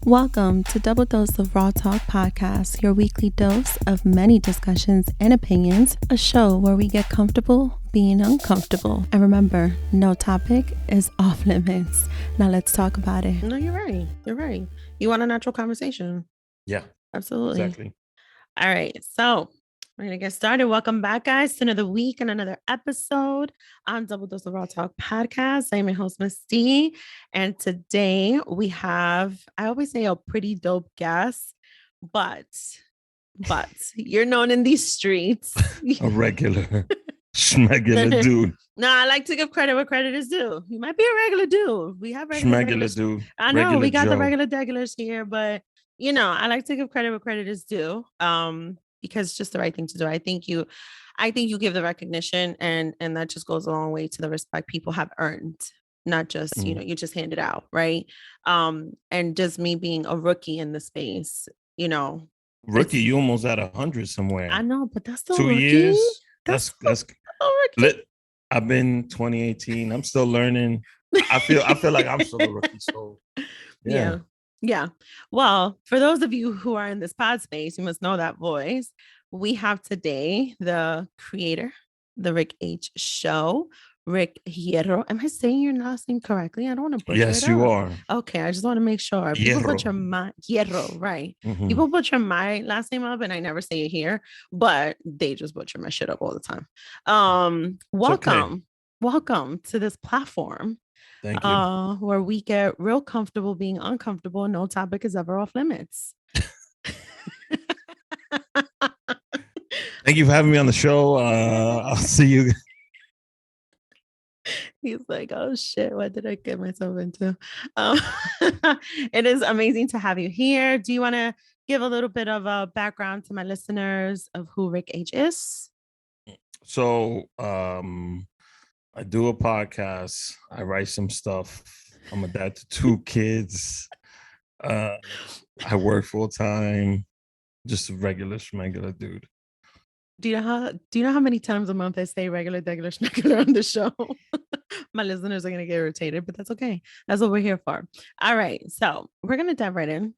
Welcome to Double Dose of Raw Talk Podcast, your weekly dose of many discussions and opinions, a show where we get comfortable being uncomfortable. And remember, no topic is off limits. Now let's talk about it. No, you're right. You're right. You want a natural conversation. Yeah, Absolutely. exactly. All right. So we're going to get started. Welcome back, guys, to another week and another episode on Double Dose of Raw Talk Podcast. I'm your host, Miss D. And today we have, I always say a pretty dope guest, but you're known in these streets. A regular Shmegular dude. No, I like to give credit where credit is due. You might be a regular dude. We have regular Shmegular dude. I know regular we got Joe. the regular degulars here, but I like to give credit where credit is due. Because it's just the right thing to do. I think you give the recognition and that just goes a long way to the respect people have earned, not just, you just hand it out, right? And just me being a rookie in the space, Rookie, you almost at 100 somewhere. I know, but that's still 2 rookie. years. That's rookie. lit. I've been 2018. I'm still learning. I feel like I'm still a rookie. So Yeah. Well, for those of you who are in this pod space, you must know that voice. We have today the creator, the Rick H Show, Rick Hierro. Am I saying your last name correctly? I don't want to butcher it. Yes, you are. Okay, I just want to make sure. People butcher my Hierro, right? Mhm. People butcher my last name up, and I never say it here, but they just butcher my shit up all the time. Welcome to this platform. Thank you. Where we get real comfortable being uncomfortable. No topic is ever off limits. Thank you for having me on the show. I'll see you. He's like, oh shit, what did I get myself into? It is amazing to have you here. Do you want to give a little bit of a background to my listeners of who Rick H is? So, I do a podcast. I write some stuff. I'm a dad to 2 kids. I work full time. Just a regular Shmegular dude. Do you know how many times a month I say regular Shmegular on the show? My listeners are gonna get irritated, but that's okay. That's what we're here for. All right, so we're gonna dive right in.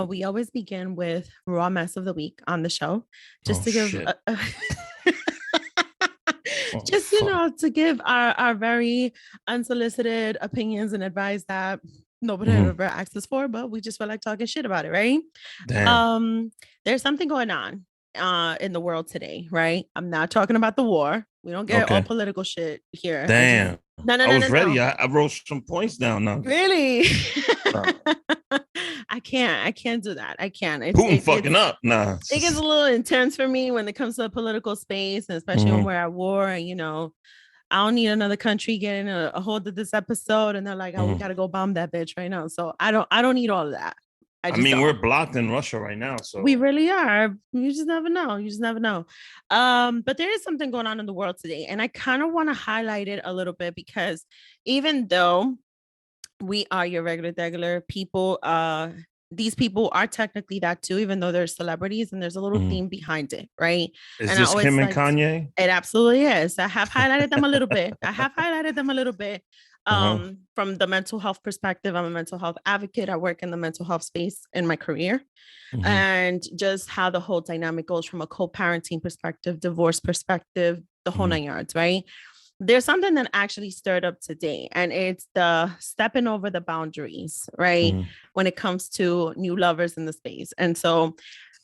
We always begin with raw mess of the week on the show, just to give. To give our very unsolicited opinions and advice that nobody ever asked us for, but we just feel like talking shit about it, right? Damn. There's something going on in the world today, right? I'm not talking about the war. We don't get all political shit here. Damn. I was ready. No. I wrote some points down now. Really? I can't do that. I can't. Putin fucking up. Nah. It gets a little intense for me when it comes to the political space, and especially when we're at war. And I don't need another country getting a hold of this episode, and they're like, "Oh, we gotta go bomb that bitch right now." So I don't need all of that. We're blocked in Russia right now, so we really are. You just never know. But there is something going on in the world today, and I kind of want to highlight it a little bit because even though we are your regular people, these people are technically that too, even though they're celebrities, and there's a little theme behind it, right? Is this Kim and Kanye? It absolutely is. I have highlighted them a little bit. From the mental health perspective. I'm a mental health advocate. I work in the mental health space in my career, and just how the whole dynamic goes from a co-parenting perspective, divorce perspective, the whole 9 yards, right? There's something that actually stirred up today, and it's the stepping over the boundaries, right? When it comes to new lovers in the space. And so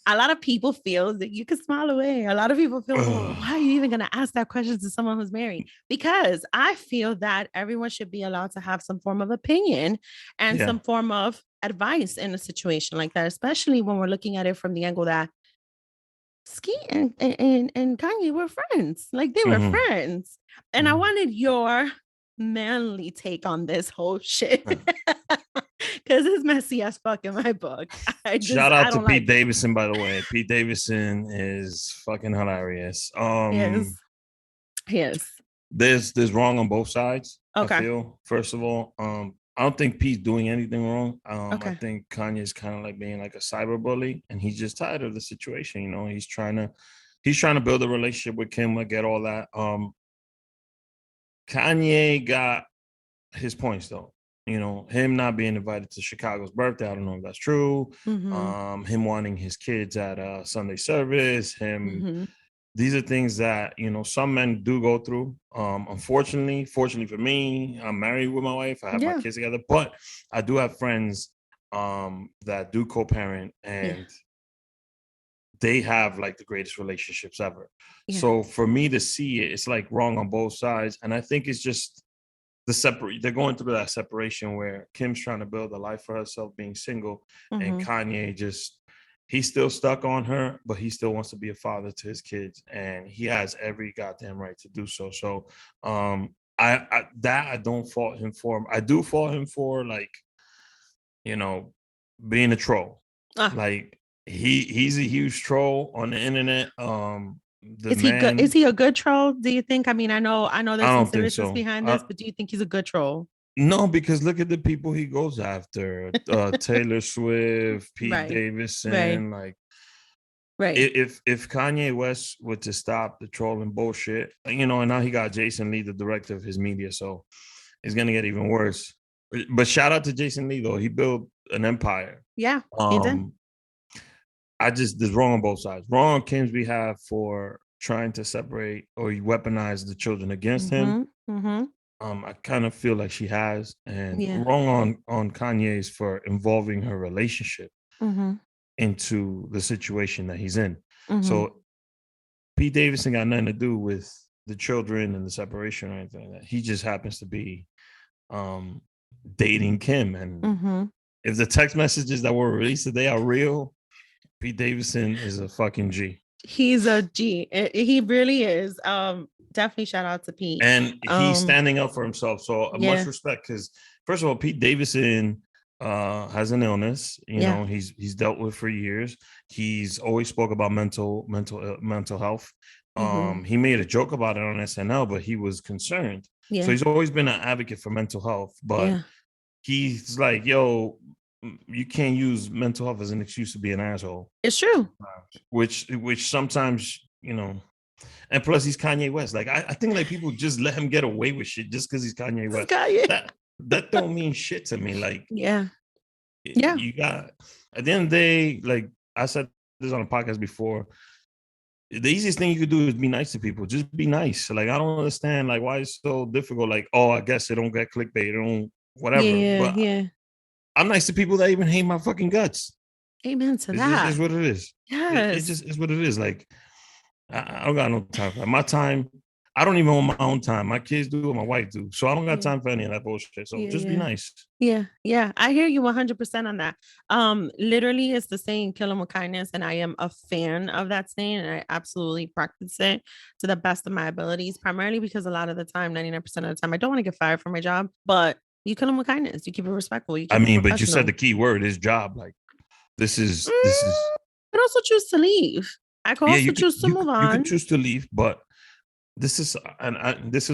a lot of people feel that you can smile away. A lot of people feel, why are you even going to ask that question to someone who's married? Because I feel that everyone should be allowed to have some form of opinion and some form of advice in a situation like that, especially when we're looking at it from the angle that Ski and Kanye were friends. Like they were friends. And I wanted your manly take on this whole shit. Because it's messy as fuck in my book. Shout out to Pete Davidson, by the way. Pete Davidson is fucking hilarious. Yes. There's wrong on both sides. Okay. I feel, first of all. I don't think Pete's doing anything wrong. I think Kanye's kind of like being like a cyber bully, and he's just tired of the situation. He's trying to build a relationship with Kim. I get all that. Kanye got his points though. him not being invited to Chicago's birthday. I don't know if that's true. Mm-hmm. Him wanting his kids at a Sunday service. Mm-hmm. These are things that, some men do go through. Fortunately for me, I'm married with my wife. I have my kids together, but I do have friends that do co-parent, and they have like the greatest relationships ever. Yeah. So for me to see it, it's like wrong on both sides. And I think it's just they're going through that separation where Kim's trying to build a life for herself being single, and Kanye he's still stuck on her, but he still wants to be a father to his kids, and he has every goddamn right to do so. So I don't fault him for. I do fault him for, like, being a troll. Like he's a huge troll on the internet. Is he good? Is he a good troll? Do you think? I mean, I know there's some seriousness behind this, but do you think he's a good troll? No, because look at the people he goes after. Taylor Swift, Pete Davidson, like. Right. If Kanye West were to stop the trolling bullshit, and now he got Jason Lee, the director of his media, so it's gonna get even worse. But shout out to Jason Lee, though. He built an empire. Yeah, he did. There's wrong on both sides. Wrong on Kim's behalf for trying to separate or weaponize the children against him. I kind of feel like she has, and wrong on Kanye's for involving her relationship into the situation that he's in. So Pete Davidson got nothing to do with the children and the separation or anything like that. He just happens to be dating Kim, and if the text messages that were released today are real, Pete Davidson is a fucking G. He's a G. He really is. Definitely shout out to Pete. And he's standing up for himself. So much respect, because first of all, Pete Davidson has an illness, he's dealt with for years. He's always spoke about mental health. He made a joke about it on SNL, but he was concerned. So he's always been an advocate for mental health, but he's like, yo, you can't use mental health as an excuse to be an asshole. It's true. Which sometimes, and plus he's Kanye West. Like, I think like people just let him get away with shit just because he's Kanye West. That don't mean shit to me. Like, you got, at the end of the day, like I said this on a podcast before, the easiest thing you could do is be nice to people. Just be nice. Like, I don't understand like why it's so difficult. Like, oh, I guess they don't get clickbait, they don't whatever. I'm nice to people that even hate my fucking guts. Amen to that. It's what it is. Yes. It just is what it is. Like, I don't got no time for that. My time, I don't even want my own time. My kids do, my wife do. So I don't got time for any of that bullshit. So just be nice. Yeah. I hear you 100% on that. Literally, it's the saying, kill them with kindness. And I am a fan of that saying. And I absolutely practice it to the best of my abilities, primarily because a lot of the time, 99% of the time, I don't want to get fired from my job, but you kill them with kindness. You keep it respectful. But you said the key word is job. Like, this is. I also choose to leave. I can also choose to move on. You can choose to leave, but this is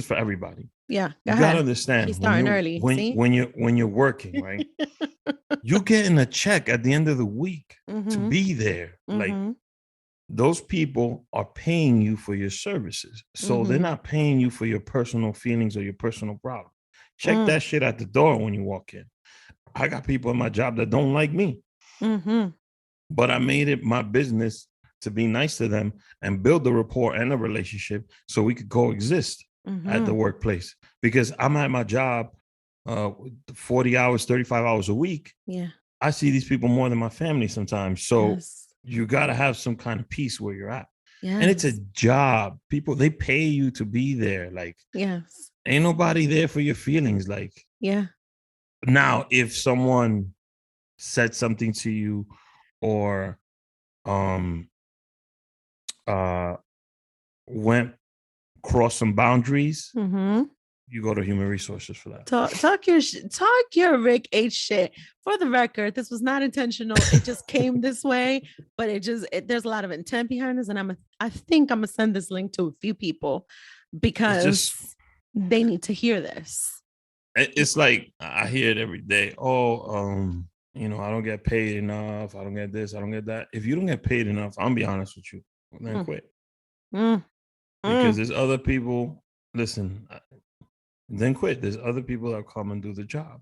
for everybody. Yeah, you gotta understand. He's starting early. When you're working, right? You're getting a check at the end of the week to be there. Like, those people are paying you for your services, so they're not paying you for your personal feelings or your personal problem. Check that shit at the door when you walk in. I got people in my job that don't like me, but I made it my business to be nice to them and build the rapport and the relationship so we could coexist at the workplace. Because I'm at my job 40 hours, 35 hours a week. Yeah. I see these people more than my family sometimes. So you got to have some kind of peace where you're at. Yes. And it's a job. People, they pay you to be there. Like, ain't nobody there for your feelings. Like, now, if someone said something to you or went cross some boundaries, you go to human resources for that. Talk your Rick H shit. For the record, this was not intentional. It just came this way, but there's a lot of intent behind this, and I think I'm gonna send this link to a few people because they need to hear this. It's like I hear it every day. Oh, I don't get paid enough. I don't get this. I don't get that. If you don't get paid enough, I'll be honest with you, then quit. Because there's other people. Listen, then quit. There's other people that come and do the job.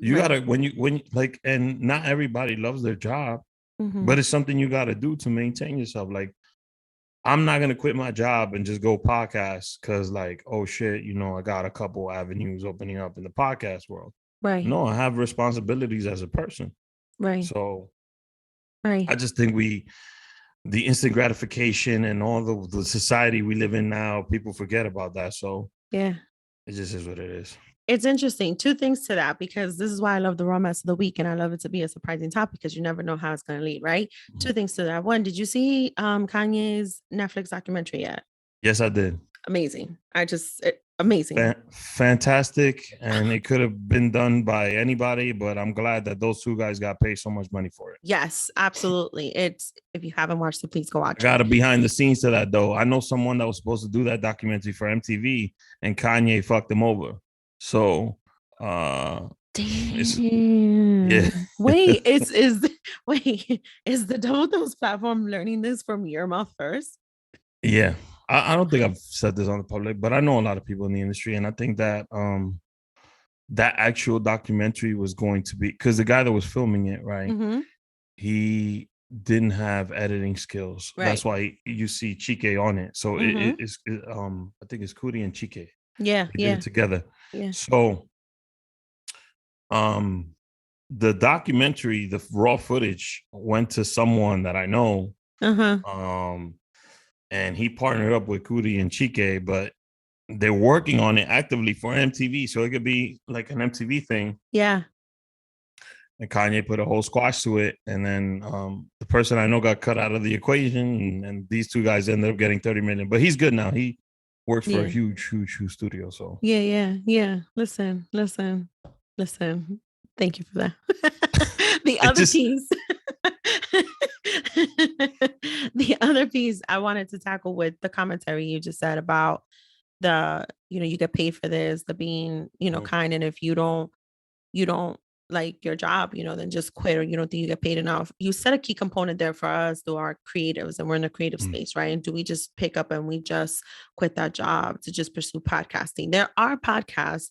You gotta when you like, and not everybody loves their job, but it's something you gotta do to maintain yourself. Like, I'm not gonna quit my job and just go podcast because, like, oh shit, I got a couple avenues opening up in the podcast world. Right. No, I have responsibilities as a person. Right. So right. I just think the instant gratification and all the society we live in now, people forget about that. So yeah, it just is what it is. It's interesting. Two things to that, because this is why I love the raw mess of the week, and I love it to be a surprising topic because you never know how it's going to lead, right? Two things to that. One, did you see Kanye's Netflix documentary yet? Yes, I did. Amazing. Amazing. Fantastic. And it could have been done by anybody, but I'm glad that those two guys got paid so much money for it. Yes, absolutely. If you haven't watched it, please go watch it. I got a behind the scenes to that, though. I know someone that was supposed to do that documentary for MTV, and Kanye fucked him over. So, damn. Yeah. Wait, is the Double Dose platform learning this from your mouth first? Yeah. I don't think I've said this on the public, but I know a lot of people in the industry, and I think that that actual documentary was going to be, because the guy that was filming it, right, he didn't have editing skills. Right. That's why you see Chike on it. So it's I think it's Cudi and Chike. Yeah, they did it together. Yeah. So the documentary, the raw footage went to someone that I know. And he partnered up with Cudi and Chike, but they're working on it actively for MTV. So it could be like an MTV thing. Yeah. And Kanye put a whole squash to it. And then the person I know got cut out of the equation. And these two guys ended up getting 30 million. But he's good now. He works for a huge studio. So yeah. Listen. Thank you for that. The other piece. The other piece I wanted to tackle with the commentary you just said about the, you get paid for this, the being, kind. And if you don't like your job, then just quit, or you don't think you get paid enough. You said a key component there for us, through our creatives, and we're in the creative space, right? And do we just pick up and we just quit that job to just pursue podcasting? There are podcasts,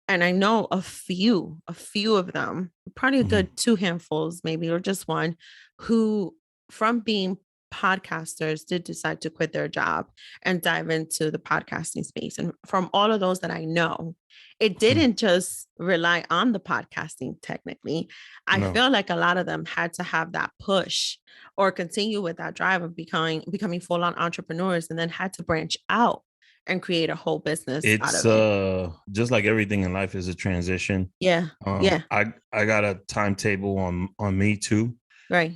and I know a few of them, probably a good two handfuls, maybe, or just one, who from being podcasters did decide to quit their job and dive into the podcasting space. And from all of those that I know, it didn't just rely on the podcasting technically. I feel like a lot of them had to have that push or continue with that drive of becoming full-on entrepreneurs, and then had to branch out and create a whole business out of it. Just like everything in life is a transition. Yeah. I got a timetable on Me Too. Right.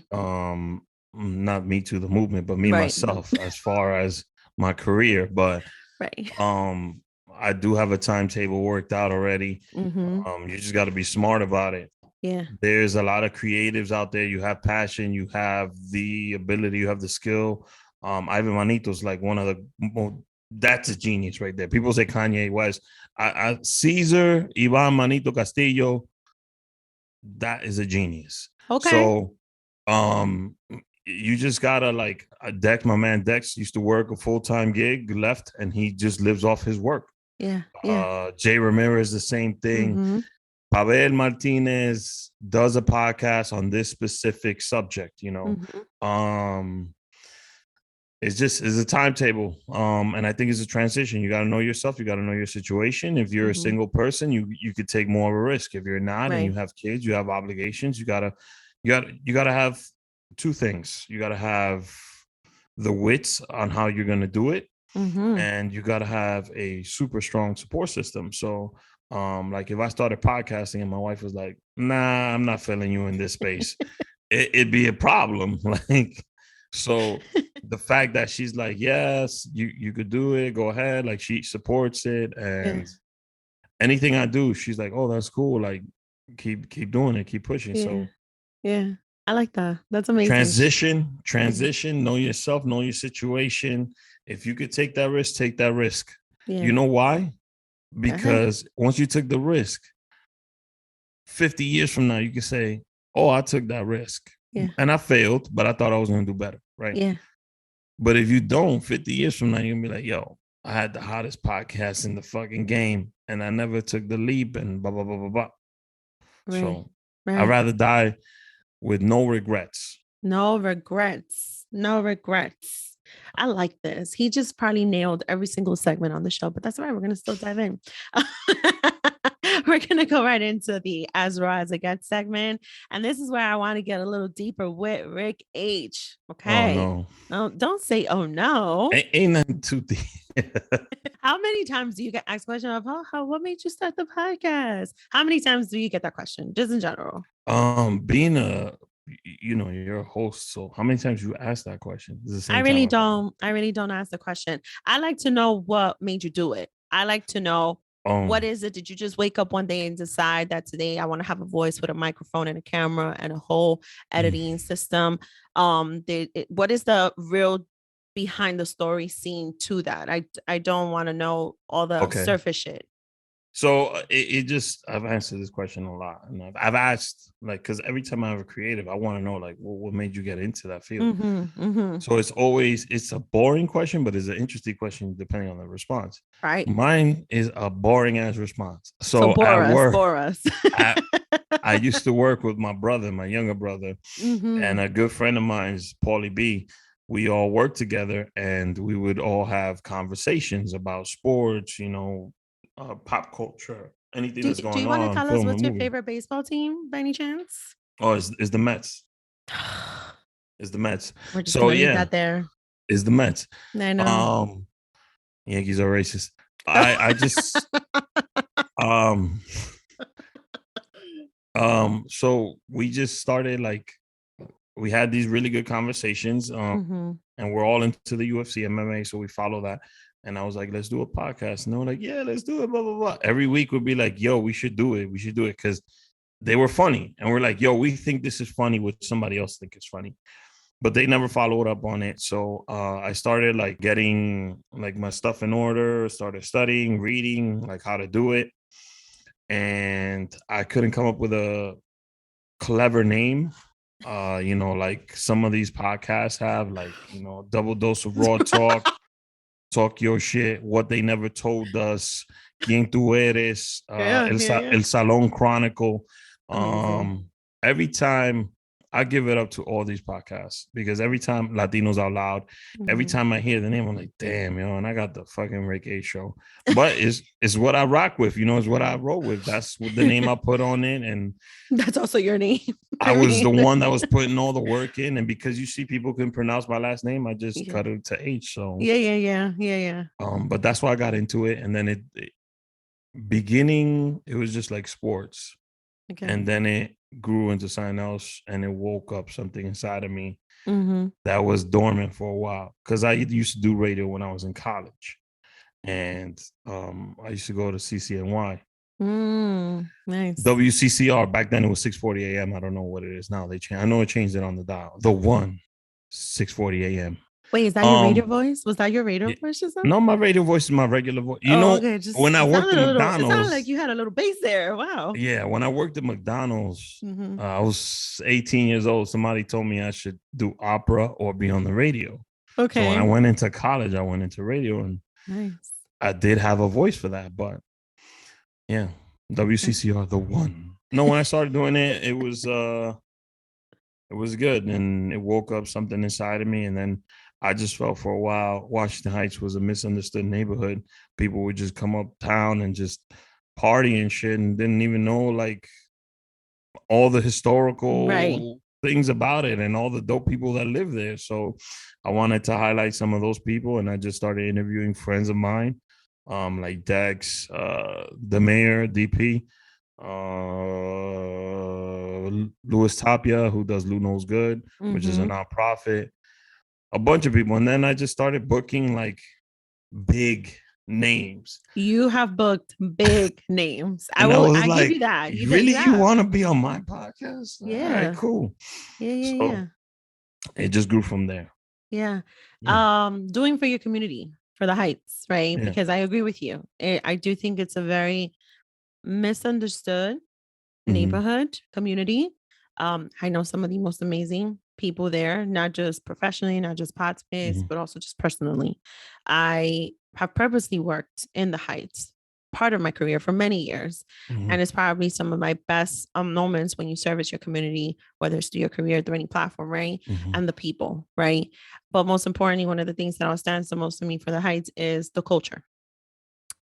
Not Me Too the movement, but me myself, as far as my career. But I do have a timetable worked out already. You just got to be smart about it. Yeah. There's a lot of creatives out there. You have passion, you have the ability, you have the skill. Ivan Manito's like one of the that's a genius right there. People say Kanye West. Caesar, Ivan Manito Castillo, that is a genius. Okay. So you just gotta, like, Dex, my man Dex used to work a full-time gig, left, and he just lives off his work. Yeah. Jay Ramirez, the same thing. Pavel Martinez does a podcast on this specific subject, It's a timetable. And I think it's a transition. You got to know yourself. You got to know your situation. If you're a single person, you could take more of a risk. If you're not, and you have kids, you have obligations, you gotta have two things. You got to have the wits on how you're going to do it. And you got to have a super strong support system. So like, if I started podcasting and my wife was like, nah, I'm not feeling you in this space, it'd be a problem. Like, so the fact that she's like, yes, you could do it, go ahead. Like, she supports it. And anything I do, she's like, oh, that's cool. Like, keep doing it, keep pushing. So yeah. I like that. That's amazing. Transition, know yourself, know your situation. If you could take that risk, take that risk. Yeah. You know why? Because once you took the risk, 50 years from now, you can say, oh, I took that risk. Yeah. And I failed, but I thought I was going to do better. Right. Yeah. But if you don't, 50 years from now, you're going to be like, yo, I had the hottest podcast in the fucking game, and I never took the leap, and blah, blah, blah, blah, blah. So right. I'd rather die with no regrets. No regrets. No regrets. I like this. He just probably nailed every single segment on the show, but that's all right. We're going to still dive in. We're going to go right into the As Raw as It Gets segment. And this is where I want to get a little deeper with Rick H. Okay. Oh, no. Don't say, oh, no. Ain't nothing too deep. How many times do you get asked question of, what made you start the podcast? How many times do you get that question, just in general? Being you're a host, so how many times you ask that question? I really don't ask the question. I like to know what made you do it. I like to know what is it? Did you just wake up one day and decide that today I want to have a voice with a microphone and a camera and a whole editing system? What is the real behind the story scene to that? I don't want to know all the surface shit. So it just, I've answered this question a lot, and I've asked, like, because every time I have a creative, I want to know, like, what made you get into that field? So it's a boring question, but it's an interesting question depending on the response. Right. Mine is a boring ass response. So bore us. I used to work with my brother, my younger brother, and a good friend of mine is Paulie B. We all worked together, and we would all have conversations about sports, pop culture, anything that's going on. Do you want to tell us what's your favorite baseball team by any chance? Oh, it's the Mets. It's the Mets. We're just gonna leave that there. It's the Mets. I know. Yankees are racist. I just so we just started, like, we had these really good conversations, and we're all into the UFC, MMA, so we follow that. And I was like, let's do a podcast. And they were like, yeah, let's do it, blah, blah, blah. Every week would be like, yo, we should do it. We should do it, because they were funny. And we're like, yo, we think this is funny, what somebody else think it's funny. But they never followed up on it. So I started, like, getting, like, my stuff in order, started studying, reading, like, how to do it. And I couldn't come up with a clever name. Like some of these podcasts have, like, double dose of raw talk. Talk your shit, what they never told us, Quien tú eres, El Salón Chronicle. Every time I give it up to all these podcasts, because every time Latinos Out Loud, every time I hear the name, I'm like, damn, and I got the fucking Rick A show. But it's what I rock with, it's what I roll with. That's what the name I put on it. And that's also your name. I was the one that was putting all the work in. And because you see people can pronounce my last name, I just cut it to H. So yeah. But that's why I got into it. And then it was just like sports. Okay. And then it grew into something else, and it woke up something inside of me that was dormant for a while, because I used to do radio when I was in college, and I used to go to CCNY. Nice. WCCR, back then it was 6:40 a.m. I don't know what it is now. They changed. I know it changed it on the dial. The one, 6:40 a.m. Wait, is that your radio voice? Was that your radio voice or something? No, my radio voice is my regular voice. Okay. When I worked at McDonald's, it sounded like you had a little bass there. Wow. Yeah, when I worked at McDonald's, I was 18 years old. Somebody told me I should do opera or be on the radio. Okay. So when I went into college, I went into radio, and I did have a voice for that. But yeah, WCCR, the one. No, when I started doing it, it was good, and it woke up something inside of me, and then I just felt for a while Washington Heights was a misunderstood neighborhood. People would just come uptown and just party and shit, and didn't even know, like, all the historical things about it and all the dope people that live there. So I wanted to highlight some of those people, and I just started interviewing friends of mine, like Dex, the mayor, DP, Louis Tapia, who does Lou Knows Good, which is a nonprofit. A bunch of people. And then I just started booking, like, big names. You have booked big names. I give you that. You want to be on my podcast? Yeah. All right, cool. Yeah. It just grew from there. Yeah. Doing for your community, for the Heights, right? Yeah. Because I agree with you. I do think it's a very misunderstood neighborhood, community. I know some of the most amazing people there, not just professionally, not just pod space, but also just personally. I have purposely worked in the Heights part of my career for many years. And it's probably some of my best moments when you service your community, whether it's through your career, through any platform, right? And the people, right? But most importantly, one of the things that outstands the most to me for the Heights is the culture.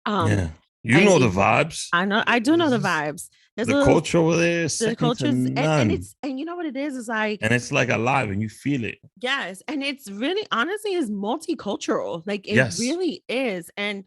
Yeah. You know the vibes. I do know the vibes. There's the culture over there is the cultures, and you know what it is like, and it's like alive and you feel it. Yes. And it's really, honestly, is multicultural. Like it really is. And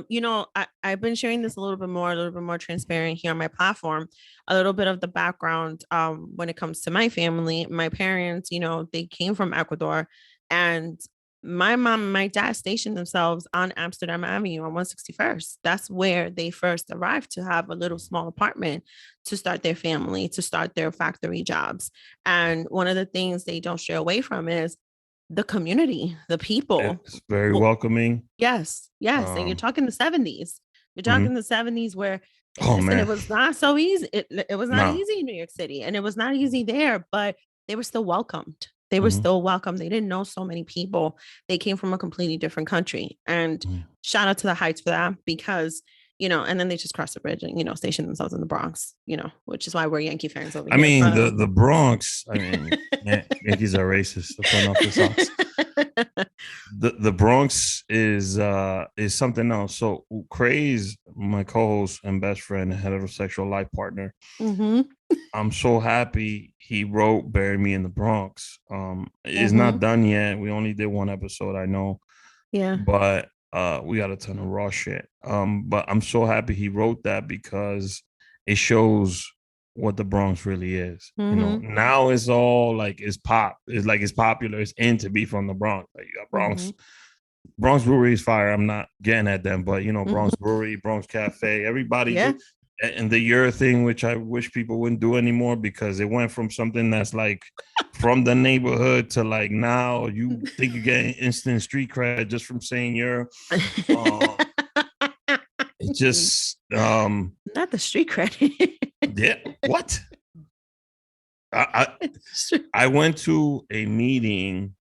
you know, I've been sharing this a little bit more transparent here on my platform, a little bit of the background when it comes to my family. My parents, you know, they came from Ecuador, and my mom and my dad stationed themselves on Amsterdam Avenue on 161st. That's where they first arrived to have a little small apartment to start their family, to start their factory jobs. And one of the things they don't stray away from is the community, the people. It's very welcoming. Yes. And you're talking the 70s. You're talking the 70s where it was not so easy. It was not easy in New York City, and it was not easy there, but they were still welcomed. They were still welcome. They didn't know so many people. They came from a completely different country. And shout out to the Heights for that, because, you know, and then they just crossed the bridge and, you know, stationed themselves in the Bronx, you know, which is why we're Yankee fans over here. I mean, the Bronx, I mean, Yankees are racist. Off the socks. The Bronx is something else. So Craze, my co-host and best friend, heterosexual life partner, I'm so happy he wrote "Bury Me in the Bronx." It's not done yet. We only did one episode, I know. Yeah. But we got a ton of raw shit. But I'm so happy he wrote that, because it shows what the Bronx really is. You know, now it's all like it's popular. It's in to be from the Bronx. Like, you got Bronx. Bronx Brewery is fire. I'm not getting at them, but you know, Bronx Brewery, Bronx Cafe, everybody. And the Hierro thing, which I wish people wouldn't do anymore, because it went from something that's like from the neighborhood to like now you think you get instant street cred just from saying Hierro. It just not the street cred. Yeah. What? I went to a meeting,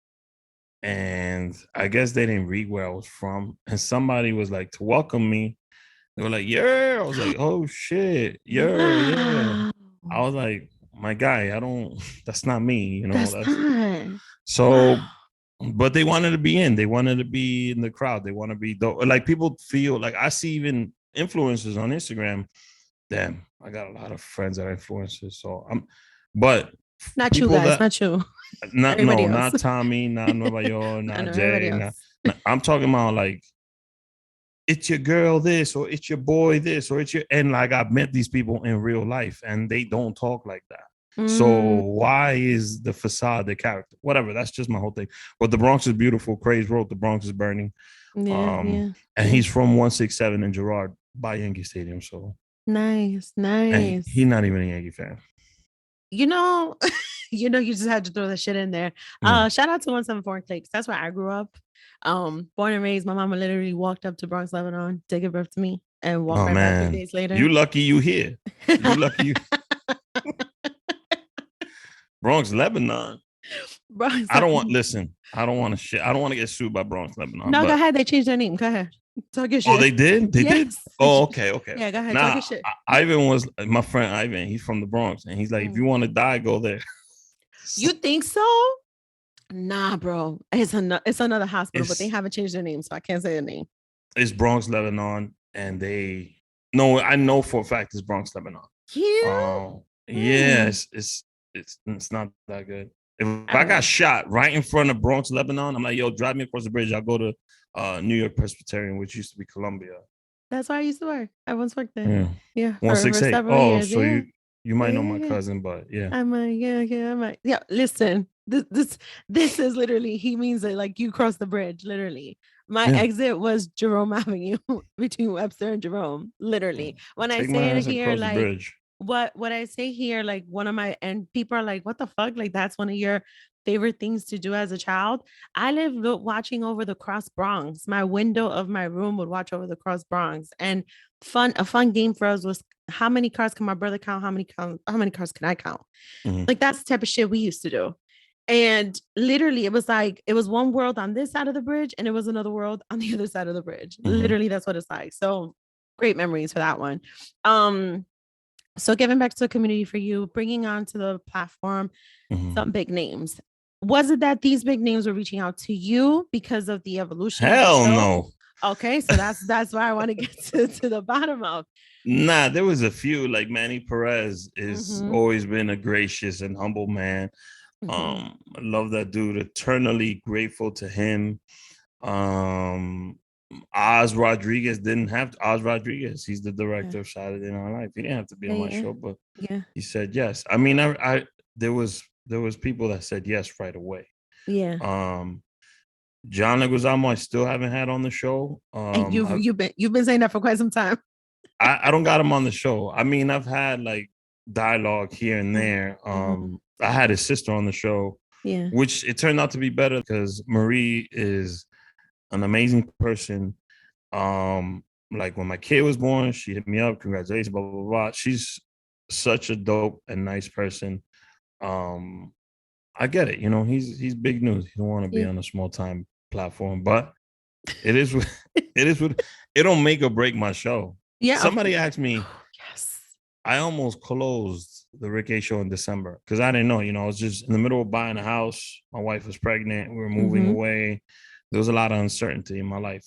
and I guess they didn't read where I was from, and somebody was like, to welcome me, they were like, yeah. I was like, oh shit, yeah. I was like, my guy, that's not me, you know. That's not. So, but they wanted to be in. They wanted to be in the crowd. They want to be like, people feel like, I see even influencers on Instagram. Damn, I got a lot of friends that are influencers. So but not you guys, not you. Not Tommy, not Nueva York, not Jay. I'm talking about like, it's your girl this, or it's your boy this, or and like, I've met these people in real life and they don't talk like that. So why is the facade the character? Whatever, that's just my whole thing. But the Bronx is beautiful. Craze wrote The Bronx is Burning. And he's from 167 in Girard by Yankee Stadium. So nice. And he's not even a Yankee fan. You know, you just had to throw that shit in there. Shout out to 174 Clicks. That's where I grew up. Born and raised. My mama literally walked up to Bronx, Lebanon to give birth to me, and walked back 3 days later. You lucky you here. You lucky you. Bronx, Lebanon. Bronx. I don't want to shit. I don't want to get sued by Bronx, Lebanon. No, go ahead. They changed their name. Go ahead. Talk your shit. Oh, they did? They did? Oh, okay. Yeah, go ahead. Talk your shit. Ivan was my friend. Ivan, he's from the Bronx, and he's like, if you want to die, go there. You think so? Nah, bro. It's another hospital, but they haven't changed their name, so I can't say the name. It's Bronx, Lebanon, and I know for a fact it's Bronx, Lebanon. Yeah. It's not that good. If I got shot right in front of Bronx, Lebanon, I'm like, yo, drive me across the bridge. I'll go to New York Presbyterian, which used to be Columbia. That's where I used to work. I once worked there. Yeah. 168. Oh, years. So you might know my cousin, but yeah. I might. Yeah. Listen, this is literally, he means it like you cross the bridge, literally. My exit was Jerome Avenue between Webster and Jerome, literally. When I say it here, like what I say here, like one of my, and people are like, what the fuck? Like, that's one of your favorite things to do as a child. I lived watching over the Cross Bronx. My window of my room would watch over the Cross Bronx. And a fun game for us was, how many cars can my brother count? How many cars can I count? Like, that's the type of shit we used to do. And literally, it was like, it was one world on this side of the bridge, and it was another world on the other side of the bridge. Literally, that's what it's like. So great memories for that one. So giving back to the community for you, bringing onto the platform some big names. Was it that these big names were reaching out to you because of the evolution of the Hell show? no. Okay, so that's why I want to get to the bottom of. Nah, there was a few. Like Manny Perez is always been a gracious and humble man. I love that dude. Eternally grateful to him. Oz Rodriguez didn't have to. Oz Rodriguez, he's the director of Saturday Night Live. He didn't have to be on my show, but he said yes. I mean, I there was people that said yes right away. Yeah. John Leguizamo, I still haven't had on the show. And you've been saying that for quite some time. I don't got him on the show. I mean, I've had like dialogue here and there. I had his sister on the show, which it turned out to be better because Marie is an amazing person. Like when my kid was born, she hit me up, congratulations, blah, blah, blah. She's such a dope and nice person. I get it. You know, he's big news. He don't want to be on a small time platform, but it is it don't make or break my show. Yeah. Somebody asked me, yes, I almost closed the Rick A show in December because I didn't know, you know, I was just in the middle of buying a house. My wife was pregnant. We were moving away. There was a lot of uncertainty in my life.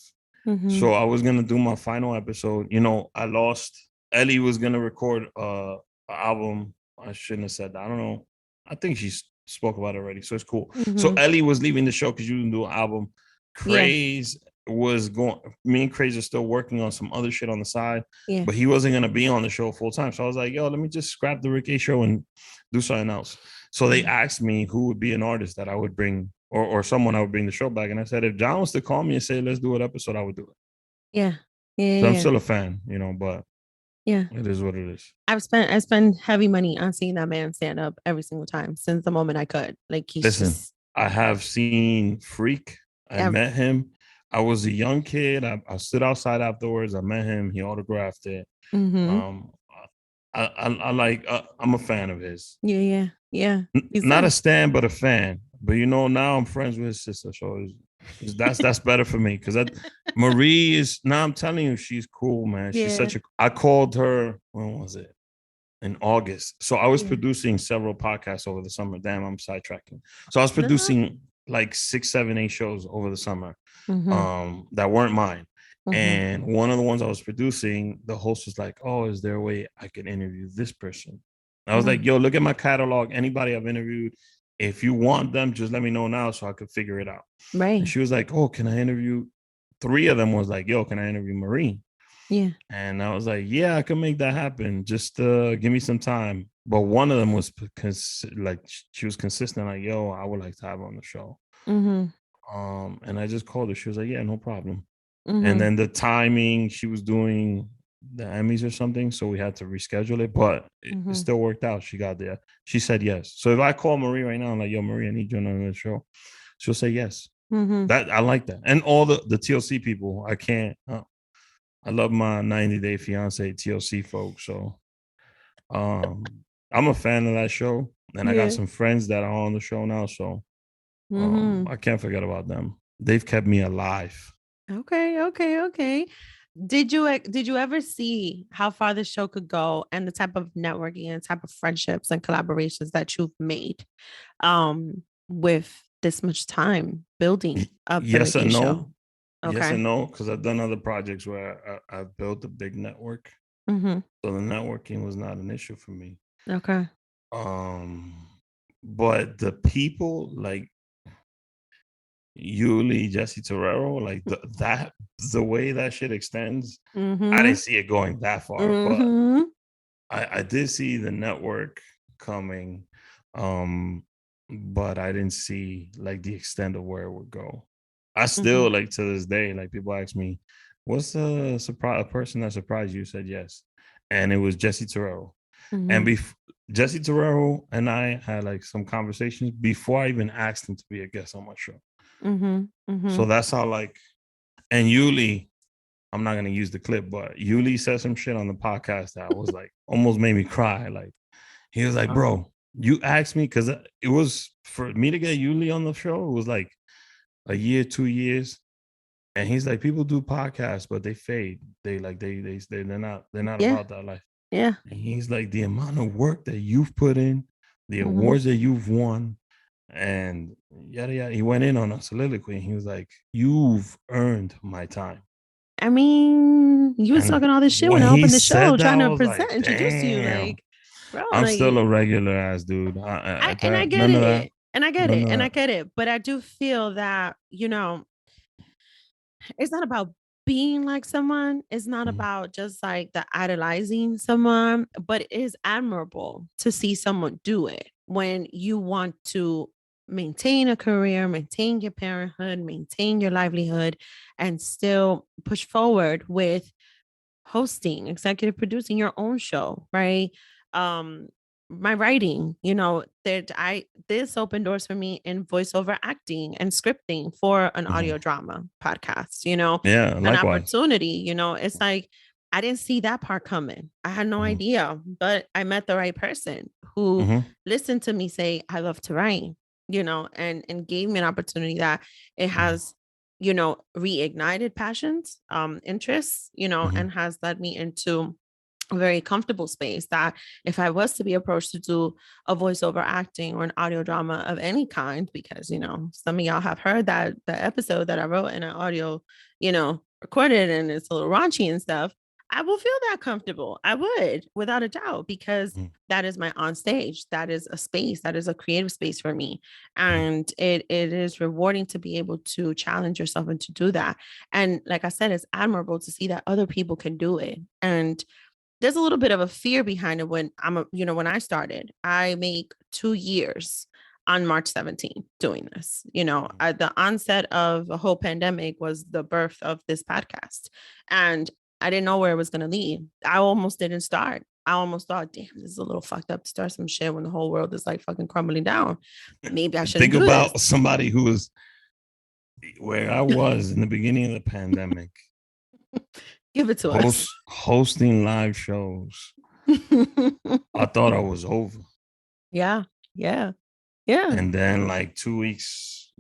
So I was going to do my final episode. You know, I lost. Ellie was going to record an album. I shouldn't have said that. I don't know. I think she spoke about it already. So it's cool. So Ellie was leaving the show because you didn't do an album. Craze was going. Me and Craze are still working on some other shit on the side. But he wasn't going to be on the show full time. So I was like, yo, let me just scrap the Rick A show and do something else. So they asked me who would be an artist that I would bring or someone I would bring the show back. And I said, if John was to call me and say, let's do an episode, I would do it. So I'm still a fan, you know, but it is what it is. I spend heavy money on seeing that man stand up every single time since the moment I could. Like I have seen Freak. I met him. I was a young kid. I stood outside afterwards. I met him. He autographed it. I like. I'm a fan of his. Yeah. Not a stan, but a fan. But you know, now I'm friends with his sister, so that's better for me because Marie is. Now I'm telling you, she's cool, man. She's such a. I called her. When was it? In August. So I was producing several podcasts over the summer. Damn, I'm sidetracking. So I was producing like 6, 7, 8 shows over the summer that weren't mine. And one of the ones I was producing, the host was like, oh, is there a way I could interview this person? I was like, yo, look at my catalog. Anybody I've interviewed, if you want them, just let me know now so I could figure it out. Right. And she was like, oh, can I interview? 3 of them was like, yo, can I interview Marie? Yeah. And I was like, yeah, I can make that happen. Just give me some time. But one of them was like, she was consistent. Like, yo, I would like to have her on the show. And I just called her. She was like, yeah, no problem. And then the timing, she was doing the Emmys or something. So we had to reschedule it, but it still worked out. She got there. She said yes. So if I call Marie right now, I'm like, yo, Marie, I need you on the show. She'll say yes. That I like that. And all the TLC people, I can't. I love my 90 Day Fiance TLC folks. So I'm a fan of that show. And I got some friends that are on the show now. So I can't forget about them. They've kept me alive. Okay. Did you ever see how far the show could go and the type of networking and type of friendships and collaborations that you've made with this much time building up the yes and no show? Okay. Yes and no, because I've done other projects where I've built a big network. So the networking was not an issue for me. Okay. But the people like Yuli, Jesse Terrero, like the way that shit extends, I didn't see it going that far, but I did see the network coming, but I didn't see like the extent of where it would go. I still like to this day, like people ask me, what's a person that surprised you? Said yes, and it was Jesse Terrero. And Jesse Terrero and I had like some conversations before I even asked him to be a guest on my show. So that's how like, and Yuli, I'm not gonna use the clip, but Yuli said some shit on the podcast that was like almost made me cry. Like he was like, bro, you asked me because it was for me to get Yuli on the show. It was like a year, 2 years, And he's like, people do podcasts, but they fade. They're not Yeah. about that life. Yeah. And he's like, the amount of work that you've put in, the Mhm. awards that you've won, and yada yada. He went in on a soliloquy and he was like, you've earned my time. I mean, you was And talking all this shit when I he opened the show, said that, trying I to was like, introduce you. damn. Like, bro, I'm like, still a regular ass dude. I get None of it. that. And I get None it. of And I that. get it. But I do feel that, it's not about being like someone. It's not Mhm. about just like the idolizing someone, but it is admirable to see someone do it when you want to maintain a career, maintain your parenthood, maintain your livelihood, and still push forward with hosting, executive producing your own show, right? Um, my writing, this opened doors for me in voiceover acting and scripting for an audio drama podcast, Yeah, an likewise. opportunity, it's like I didn't see that part coming. I had no idea, but I met the right person who listened to me say, I love to write, and gave me an opportunity that it has reignited passions, interests, and has led me into a very comfortable space that if I was to be approached to do a voiceover acting or an audio drama of any kind, because, some of y'all have heard that the episode that I wrote in an audio, recorded and it's a little raunchy and stuff, I will feel that comfortable. I would, without a doubt, because that is my on stage. That is a space. That is a creative space for me. And it is rewarding to be able to challenge yourself and to do that. And like I said, it's admirable to see that other people can do it. And there's a little bit of a fear behind it when when I started. I make 2 years on March 17th doing this. The onset of a whole pandemic was the birth of this podcast. And I didn't know where it was going to lead. I almost didn't start. I almost thought, damn, this is a little fucked up to start some shit when the whole world is like fucking crumbling down. Maybe I shouldn't Think do about this. somebody who was where I was in the beginning of the pandemic. Give it to us. Hosting live shows. I thought I was over. Yeah. Yeah. Yeah. And then like 2 weeks,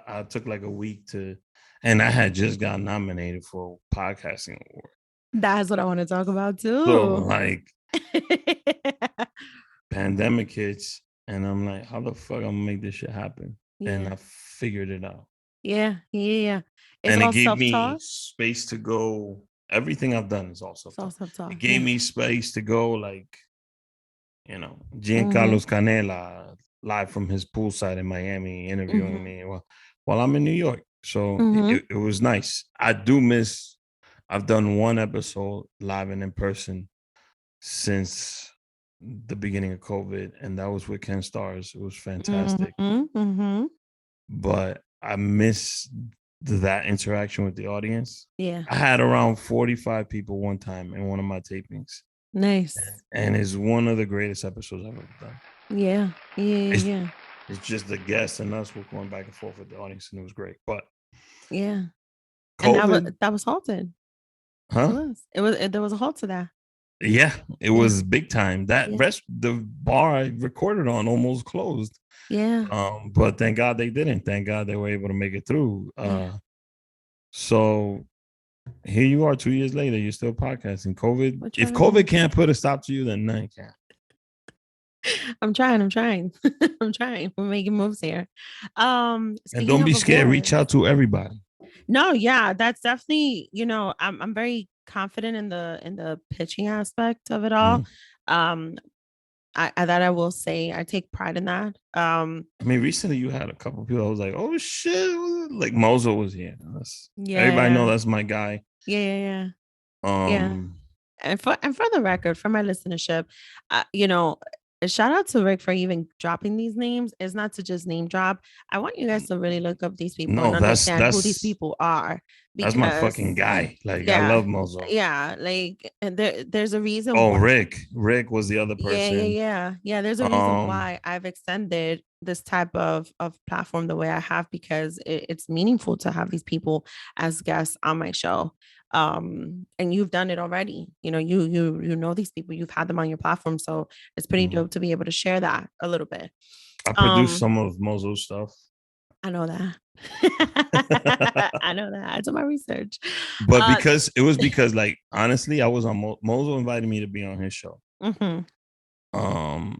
I took like a week and I had just got nominated for a podcasting award. That's what I want to talk about too. So like pandemic hits and I'm like, how the fuck I'm gonna make this shit happen? Yeah. And I figured it out. Yeah. It's and it gave me space to go. Everything I've done is all self-talk. It gave me space to go, like, Giancarlo Canela live from his poolside in Miami interviewing me while I'm in New York. So it was nice. I do miss, I've done one episode live and in person since the beginning of COVID, and that was with Ken Stars. It was fantastic. But I miss that interaction with the audience. Yeah. I had around 45 people one time in one of my tapings. Nice. And it's one of the greatest episodes I've ever done. Yeah. It's just the guests and us were going back and forth with the audience, and it was great. But yeah. COVID, and that was halted. Huh? There was a halt to that. Yeah, it was big time. The bar I recorded on almost closed. Yeah. But thank God they didn't. Thank God they were able to make it through. So here you are 2 years later, you're still podcasting. If COVID can't put a stop to you, then none can. I'm trying. I'm trying. We're making moves here. And don't be scared. Reach out to everybody. No, yeah, that's definitely, I'm very confident in the pitching aspect of it all. I will say I take pride in that. I mean, recently you had a couple of people I was like, oh shit, like Mozo was here. Everybody know that's my guy. Yeah. And for the record, for my listenership, shout out to Rick for even dropping these names. It's not to just name drop. I want you guys to really look up these people and understand who these people are. That's my fucking guy. Like, I love Mozo. Yeah, like there's a reason. Oh, Rick was the other person. Yeah. There's a reason why I've extended this type of platform the way I have, because it's meaningful to have these people as guests on my show. And you've done it already. You know these people, you've had them on your platform, so it's pretty dope to be able to share that a little bit. I produced some of Mozo's stuff. I know that. I know that. I did my research. But because like honestly, I was on Mozo invited me to be on his show. Mm-hmm.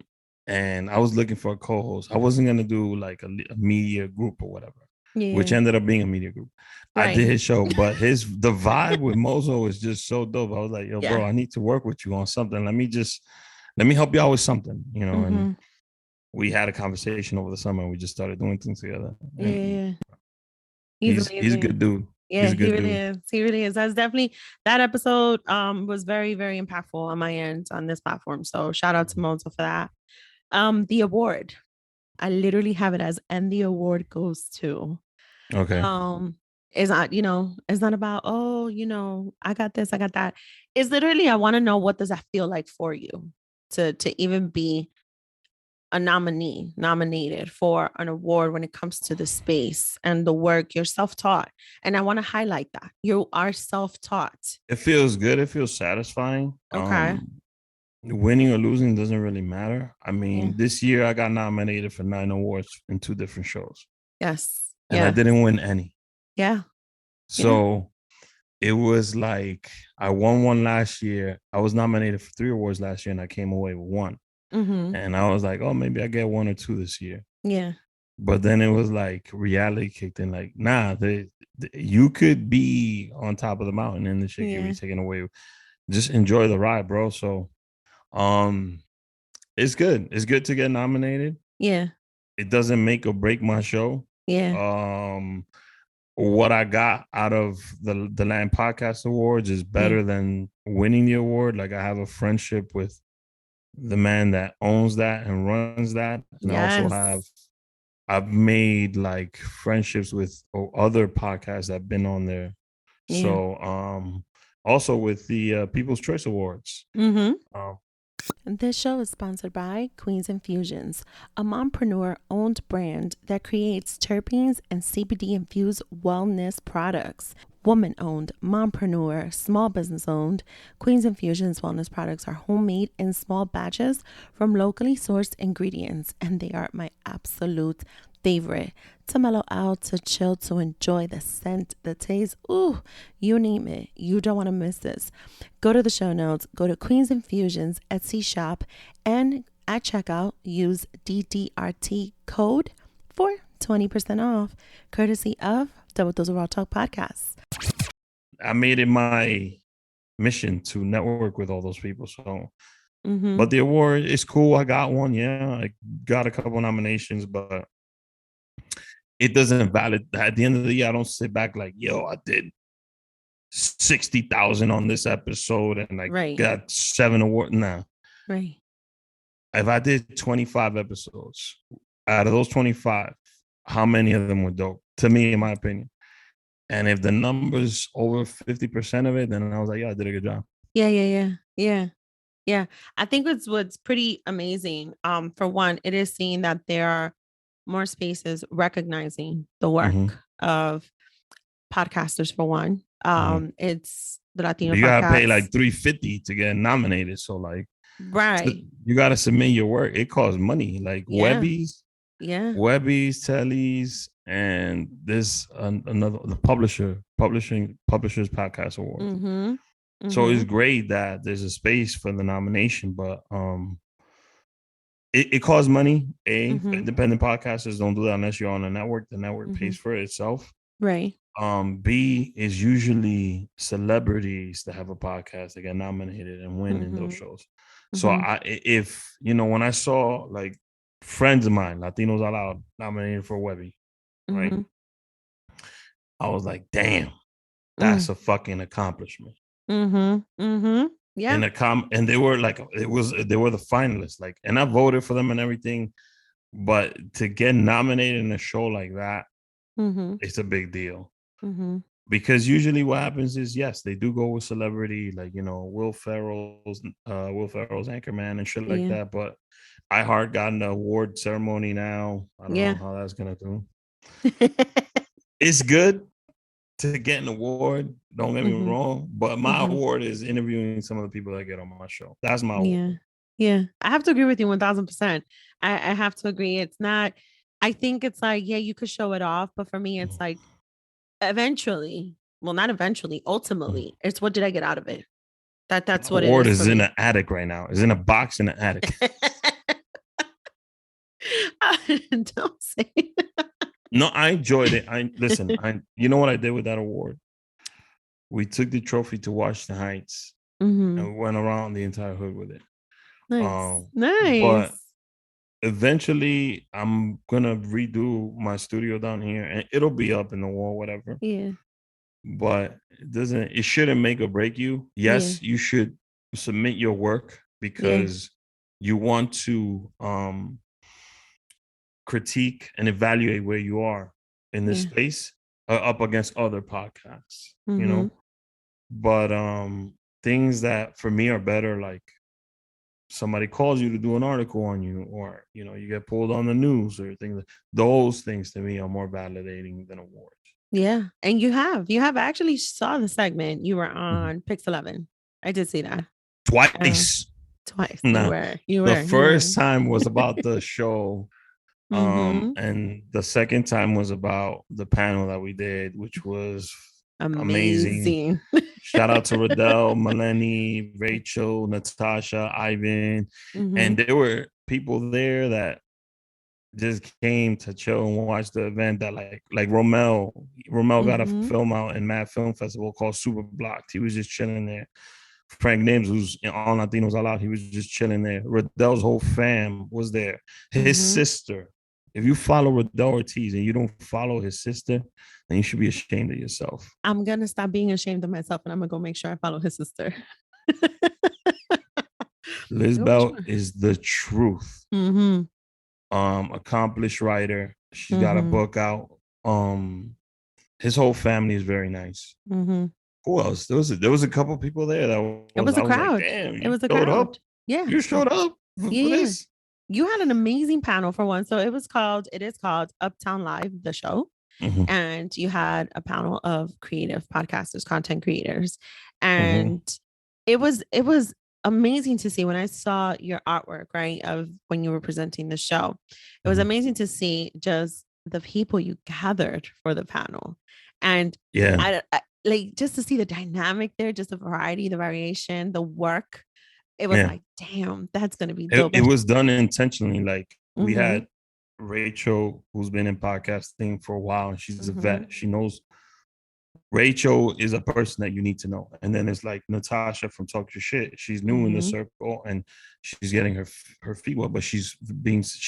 And I was looking for a co-host. I wasn't gonna do like a media group or whatever, which Yeah. ended up being a media group. Right. I did his show, but the vibe with Mozo is just so dope. I was like, yo, bro, I need to work with you on something. Let me help you out with something, you know. Mm-hmm. And we had a conversation over the summer and we just started doing things together. Yeah. He's a good dude. Yeah, he's a good he really dude. is. He really is. That's definitely that episode was very, very impactful on my end on this platform. So shout out to Mozo for that. The award. I literally have it as and the award goes to. Okay. It's not, it's not about, I got this, I got that. It's literally, I want to know, what does that feel like for you to even be a nominated for an award when it comes to the space and the work. You're self-taught. And I want to highlight that you are self-taught. It feels good. It feels satisfying. Okay. Winning or losing doesn't really matter. I mean, this year I got nominated for 9 awards in 2 different shows. Yes. And I didn't win any. Yeah. So it was like I won one last year. I was nominated for 3 awards last year and I came away with 1. Mm-hmm. And I was like, oh, maybe I get 1 or 2 this year. Yeah. But then it was like reality kicked in. Like, nah, you could be on top of the mountain and the shit could be taken away. Just enjoy the ride, bro. So it's good. It's good to get nominated. Yeah. It doesn't make or break my show. Yeah. What I got out of the Land Podcast Awards is better than winning the award. Like, I have a friendship with the man that owns that and runs that. And I also I've made like friendships with other podcasts that have been on there. So also with the People's Choice Awards. This show is sponsored by Queens Infusions, a mompreneur-owned brand that creates terpenes and CBD-infused wellness products. Woman-owned, mompreneur, small business-owned, Queens Infusions wellness products are homemade in small batches from locally sourced ingredients, and they are my absolute favorite. To mellow out, to chill, to enjoy the scent, the taste, ooh, you name it. You don't want to miss this. Go to the show notes, go to Queens Infusions Etsy shop, and at checkout, use DDRT code for 20% off, courtesy of Double Dose of Raw Talk Podcast. I made it my mission to network with all those people. So, but the award is cool. I got one. Yeah, I got a couple nominations, but it doesn't valid. At the end of the year, I don't sit back like, yo, I did 60,000 on this episode and I got 7 awards. Nah. Right. If I did 25 episodes, out of those 25, how many of them were dope? To me, in my opinion. And if the number's over 50% of it, then I was like, yeah, I did a good job. Yeah. I think what's pretty amazing. For one, it is seeing that there are more spaces recognizing the work of podcasters. For one, it's the Latino. You gotta pay like $350 to get nominated. So like, you gotta submit your work. It costs money. Like Webbies, Tellies, and this the Publishers Podcast Award. So it's great that there's a space for the nomination, but it costs money. Independent podcasters don't do that unless you're on a network. The network pays for it itself. Right. B is usually celebrities that have a podcast that get nominated and win in those shows. So if when I saw like friends of mine, Latinos Out Loud, nominated for Webby, right? I was like, damn, that's a fucking accomplishment. Yeah. And they were like, they were the finalists, like, and I voted for them and everything, but to get nominated in a show like that, it's a big deal. Because usually what happens is, yes, they do go with celebrity, like, Will Ferrell's Anchorman and shit like that. But iHeart got an award ceremony now. I don't know how that's gonna do. It's good to get an award. Don't get me wrong, but my award is interviewing some of the people that get on my show. That's my award. Yeah. I have to agree with you 1000%. I have to agree. It's not I think it's like, yeah, you could show it off, but for me, it's like eventually, well, not eventually, ultimately, it's what did I get out of it? That's what it Award is for is in me. an attic right now. It's in a box in the attic. Don't say. No, I enjoyed it. You know what I did with that award? We took the trophy to Washington Heights and we went around the entire hood with it. Nice. But Nice. eventually I'm gonna redo my studio down here and it'll be up in the wall, whatever. Yeah. But it shouldn't make or break you. Yes, you should submit your work because you want to critique and evaluate where you are in this space up against other podcasts, you know. But things that for me are better, like somebody calls you to do an article on you, or you know, you get pulled on the news or things. Those things to me are more validating than awards. Yeah, and you have actually saw the segment. You were on Pix 11. I did see that Twice. Twice. Nah, You were. The first time was about the show. And the second time was about the panel that we did, which was amazing. Shout out to Riddell, Melanie, Rachel, Natasha, Ivan. And there were people there that just came to chill and watch the event that like Romel got a film out in Mad Film Festival called Super Blocked. He was just chilling there. Frank Nims, who's in All Latinos All Out, he was just chilling there. Riddell's whole fam was there. His sister. If you follow Riddell Ortiz and you don't follow his sister, then you should be ashamed of yourself. I'm gonna stop being ashamed of myself and I'm gonna go make sure I follow his sister. Liz Bell is the truth. Accomplished writer. She's got a book out. His whole family is very nice. Who else? There was a couple people there that it was a crowd. Like, damn, it was a crowd. Up? Yeah, you showed up for this. You had an amazing panel for one. So it is called Uptown Live, the show. And you had a panel of creative podcasters, content creators. And it was amazing to see when I saw your artwork, right, of when you were presenting the show. It was amazing to see just the people you gathered for the panel. And I like just to see the dynamic there, just the variety, the variation, the work. It was like, damn, that's going to be dope. It was done intentionally. Like we had Rachel, who's been in podcasting for a while, and she's a vet. She knows. Rachel is a person that you need to know. And then it's like Natasha from Talk Your Shit. She's new in the circle and she's getting her feet wet, but she's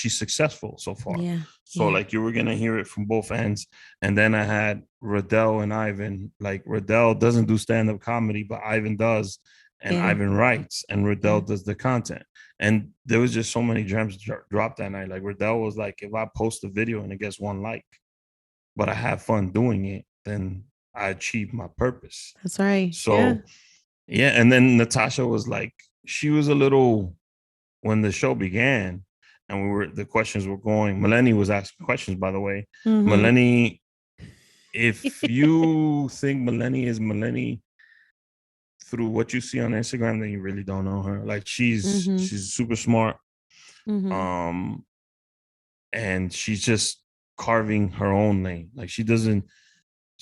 successful so far. So like you were going to hear it from both ends. And then I had Riddell and Ivan. Like Riddell doesn't do stand-up comedy, but Ivan does. And Ivan writes and Riddell does the content. And there was just so many gems dropped that night. Like Riddell was like, if I post a video and it gets 1 like, but I have fun doing it, then I achieved my purpose. That's right. So, and then Natasha was like, she was a little, when the show began and the questions were going, Melanie was asking questions, by the way. Melanie, if you think Melanie is Melanie through what you see on Instagram, then you really don't know her. Like she's super smart. And she's just carving her own lane. Like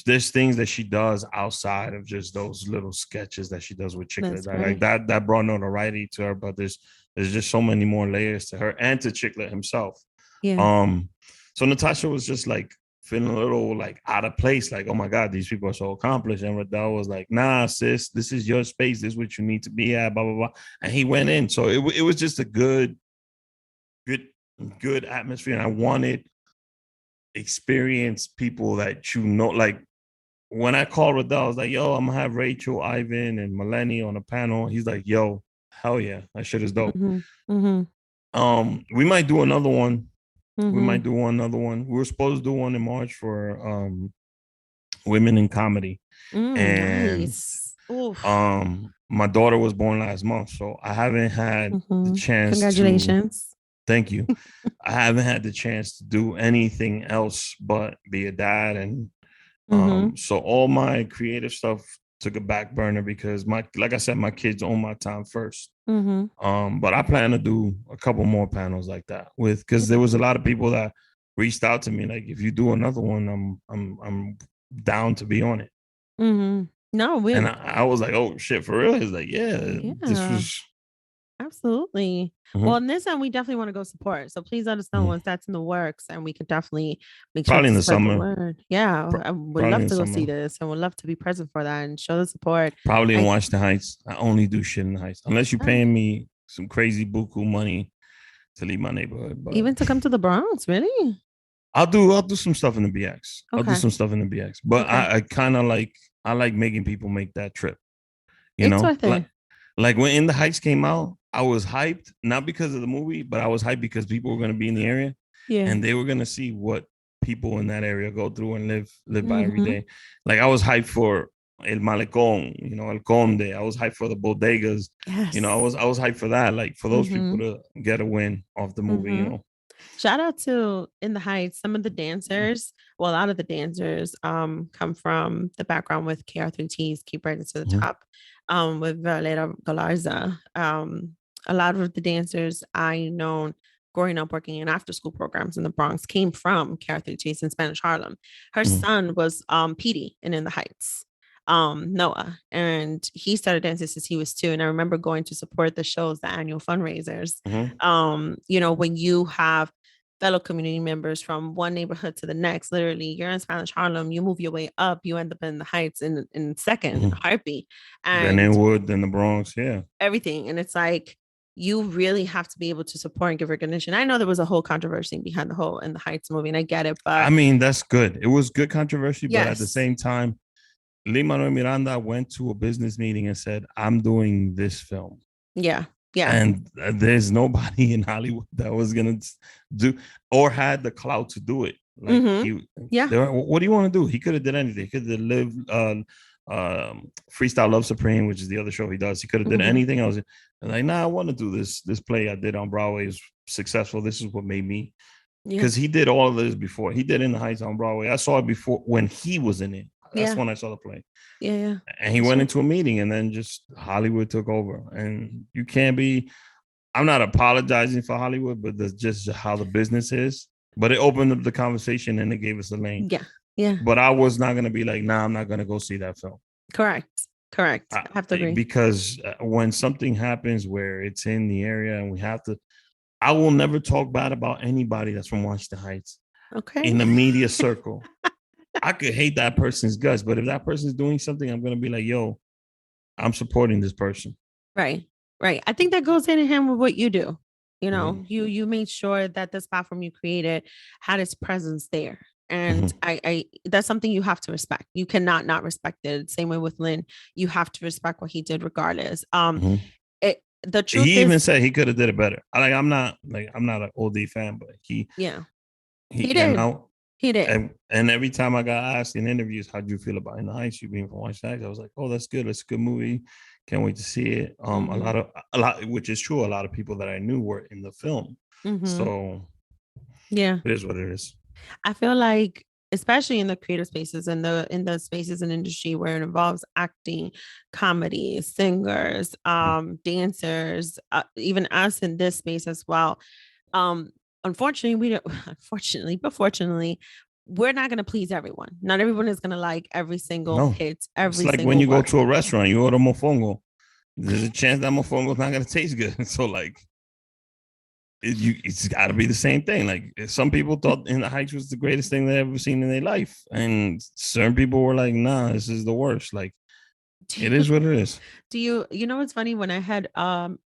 there's things that she does outside of just those little sketches that she does with Chicklet. Like that brought notoriety to her, but there's just so many more layers to her and to Chicklet himself. So Natasha was just like feeling a little like out of place, like, oh my God, these people are so accomplished. And Riddell was like, nah, sis, this is your space. This is what you need to be at, blah, blah, blah. And he went in. So it was just a good atmosphere. And I wanted experienced people that, you know, like when I called Riddell, I was like, yo, I'm gonna have Rachel, Ivan, and Melanie on the panel. He's like, yo, hell yeah, that shit is dope. We might do another one. We were supposed to do one in March for women in comedy. And nice. my daughter was born last month, so I haven't had the chance. Congratulations. Thank you. I haven't had the chance to do anything else but be a dad. And so all my creative stuff took a back burner because like I said, my kids own my time first. But I plan to do a couple more panels like that because there was a lot of people that reached out to me like, if you do another one, I'm down to be on it. Mm-hmm. No, and I was like, oh shit, for real? He's like, yeah, this was absolutely. Well, in this time, we definitely want to go support. So please let us know once that's in the works, and we could definitely make sure probably in to the spread the summer. word. Yeah, I would love to go see this, and would love to be present for that and show the support. Probably in Washington Heights. I only do shit in the Heights unless you're paying me some crazy buku money to leave my neighborhood. But even to come to the Bronx, really? I'll do some stuff in the BX. Okay. I'll do some stuff in the BX. But I kind of like making people make that trip. You know, worth it. Like when In the Heights came out, I was hyped, not because of the movie, but I was hyped because people were going to be in the area. Yeah. And they were going to see what people in that area go through and live by every day. Like I was hyped for El Malecón, you know, El Conde. I was hyped for the bodegas. Yes. You know, I was hyped for that, like for those people to get a win off the movie, you know. Shout out to In the Heights. Some of the dancers, well, a lot of the dancers come from the background with KR3T's Keep Rising to the Top, with Valera Galarza. A lot of the dancers I known growing up working in after school programs in the Bronx came from KR3T's in Spanish Harlem. Her son was Petey in the Heights. Noah, and he started dancing since he was 2. And I remember going to support the shows, the annual fundraisers. You know, when you have fellow community members from one neighborhood to the next, literally you're in Spanish Harlem, you move your way up, you end up in the Heights in second, in a heartbeat. And then Inwood, then the Bronx, everything. And it's like, you really have to be able to support and give recognition. I know there was a whole controversy behind the whole In the Heights movie, and I get it, but I mean, that's good. It was good controversy, but at the same time, Lin-Manuel Miranda went to a business meeting and said, I'm doing this film. Yeah. And there's nobody in Hollywood that was going to do or had the clout to do it. Like what do you want to do? He could have did anything. He could have lived Freestyle Love Supreme, which is the other show he does. He could have did anything else. And like, nah, I want to do this. This play I did on Broadway is successful. This is what made me. Because he did all of this before. He did In the Heights on Broadway. I saw it before when he was in it. That's when I saw the play. Yeah. And he went into a meeting and then just Hollywood took over. And you can't be, I'm not apologizing for Hollywood, but that's just how the business is. But it opened up the conversation and it gave us a lane. Yeah. But I was not going to be like, nah, I'm not going to go see that film. Correct. I have to agree. Because when something happens where it's in the area and we have to, I will never talk bad about anybody that's from Washington Heights. Okay. In the media circle. I could hate that person's guts, but if that person's doing something, I'm going to be like, yo, I'm supporting this person. Right. I think that goes hand in hand with what you do. You know, you made sure that this platform you created had its presence there. And I that's something you have to respect. You cannot not respect it. Same way with Lynn. You have to respect what he did regardless. The truth he even said he could have did it better. I'm not an OD fan, but he did. He did. And every time I got asked in interviews, how do you feel about In the Heights? You being from Washington Heights? I was like, oh, that's good. It's a good movie. Can't wait to see it. A lot, which is true. A lot of people that I knew were in the film. So it is what it is. I feel like, especially in the creative spaces and in the spaces and industry where it involves acting, comedy, singers, dancers, even us in this space as well. Fortunately, we're not going to please everyone. Not everyone is going to like every single hit. It's like when you go to a restaurant, you order mofongo. There's a chance that mofongo is not going to taste good. So like, it's got to be the same thing. Like some people thought In the Heights was the greatest thing they ever seen in their life, and certain people were like, "Nah, this is the worst." Like, it is what it is. Do you know what's funny? When I had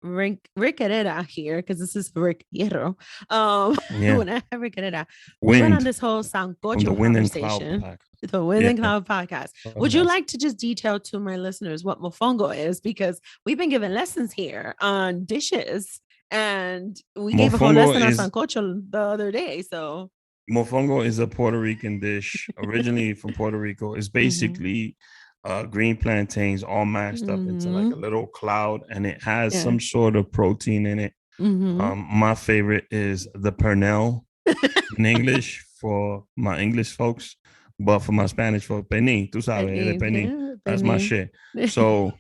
Rick Herrera here, because this is Rick Hierro. When I had Rick Herrera, we went on this whole Sancocho conversation. The Wind and Cloud podcast. Would you like to just detail to my listeners what mofongo is? Because we've been given lessons here on dishes. And we gave a whole lesson on sancocho the other day. So mofongo is a Puerto Rican dish, originally from Puerto Rico. It's basically green plantains all mashed up into like a little cloud, and it has some sort of protein in it. My favorite is the pernil in English for my English folks, but for my Spanish folks, pení, tú sabes, pení. That's my shit. So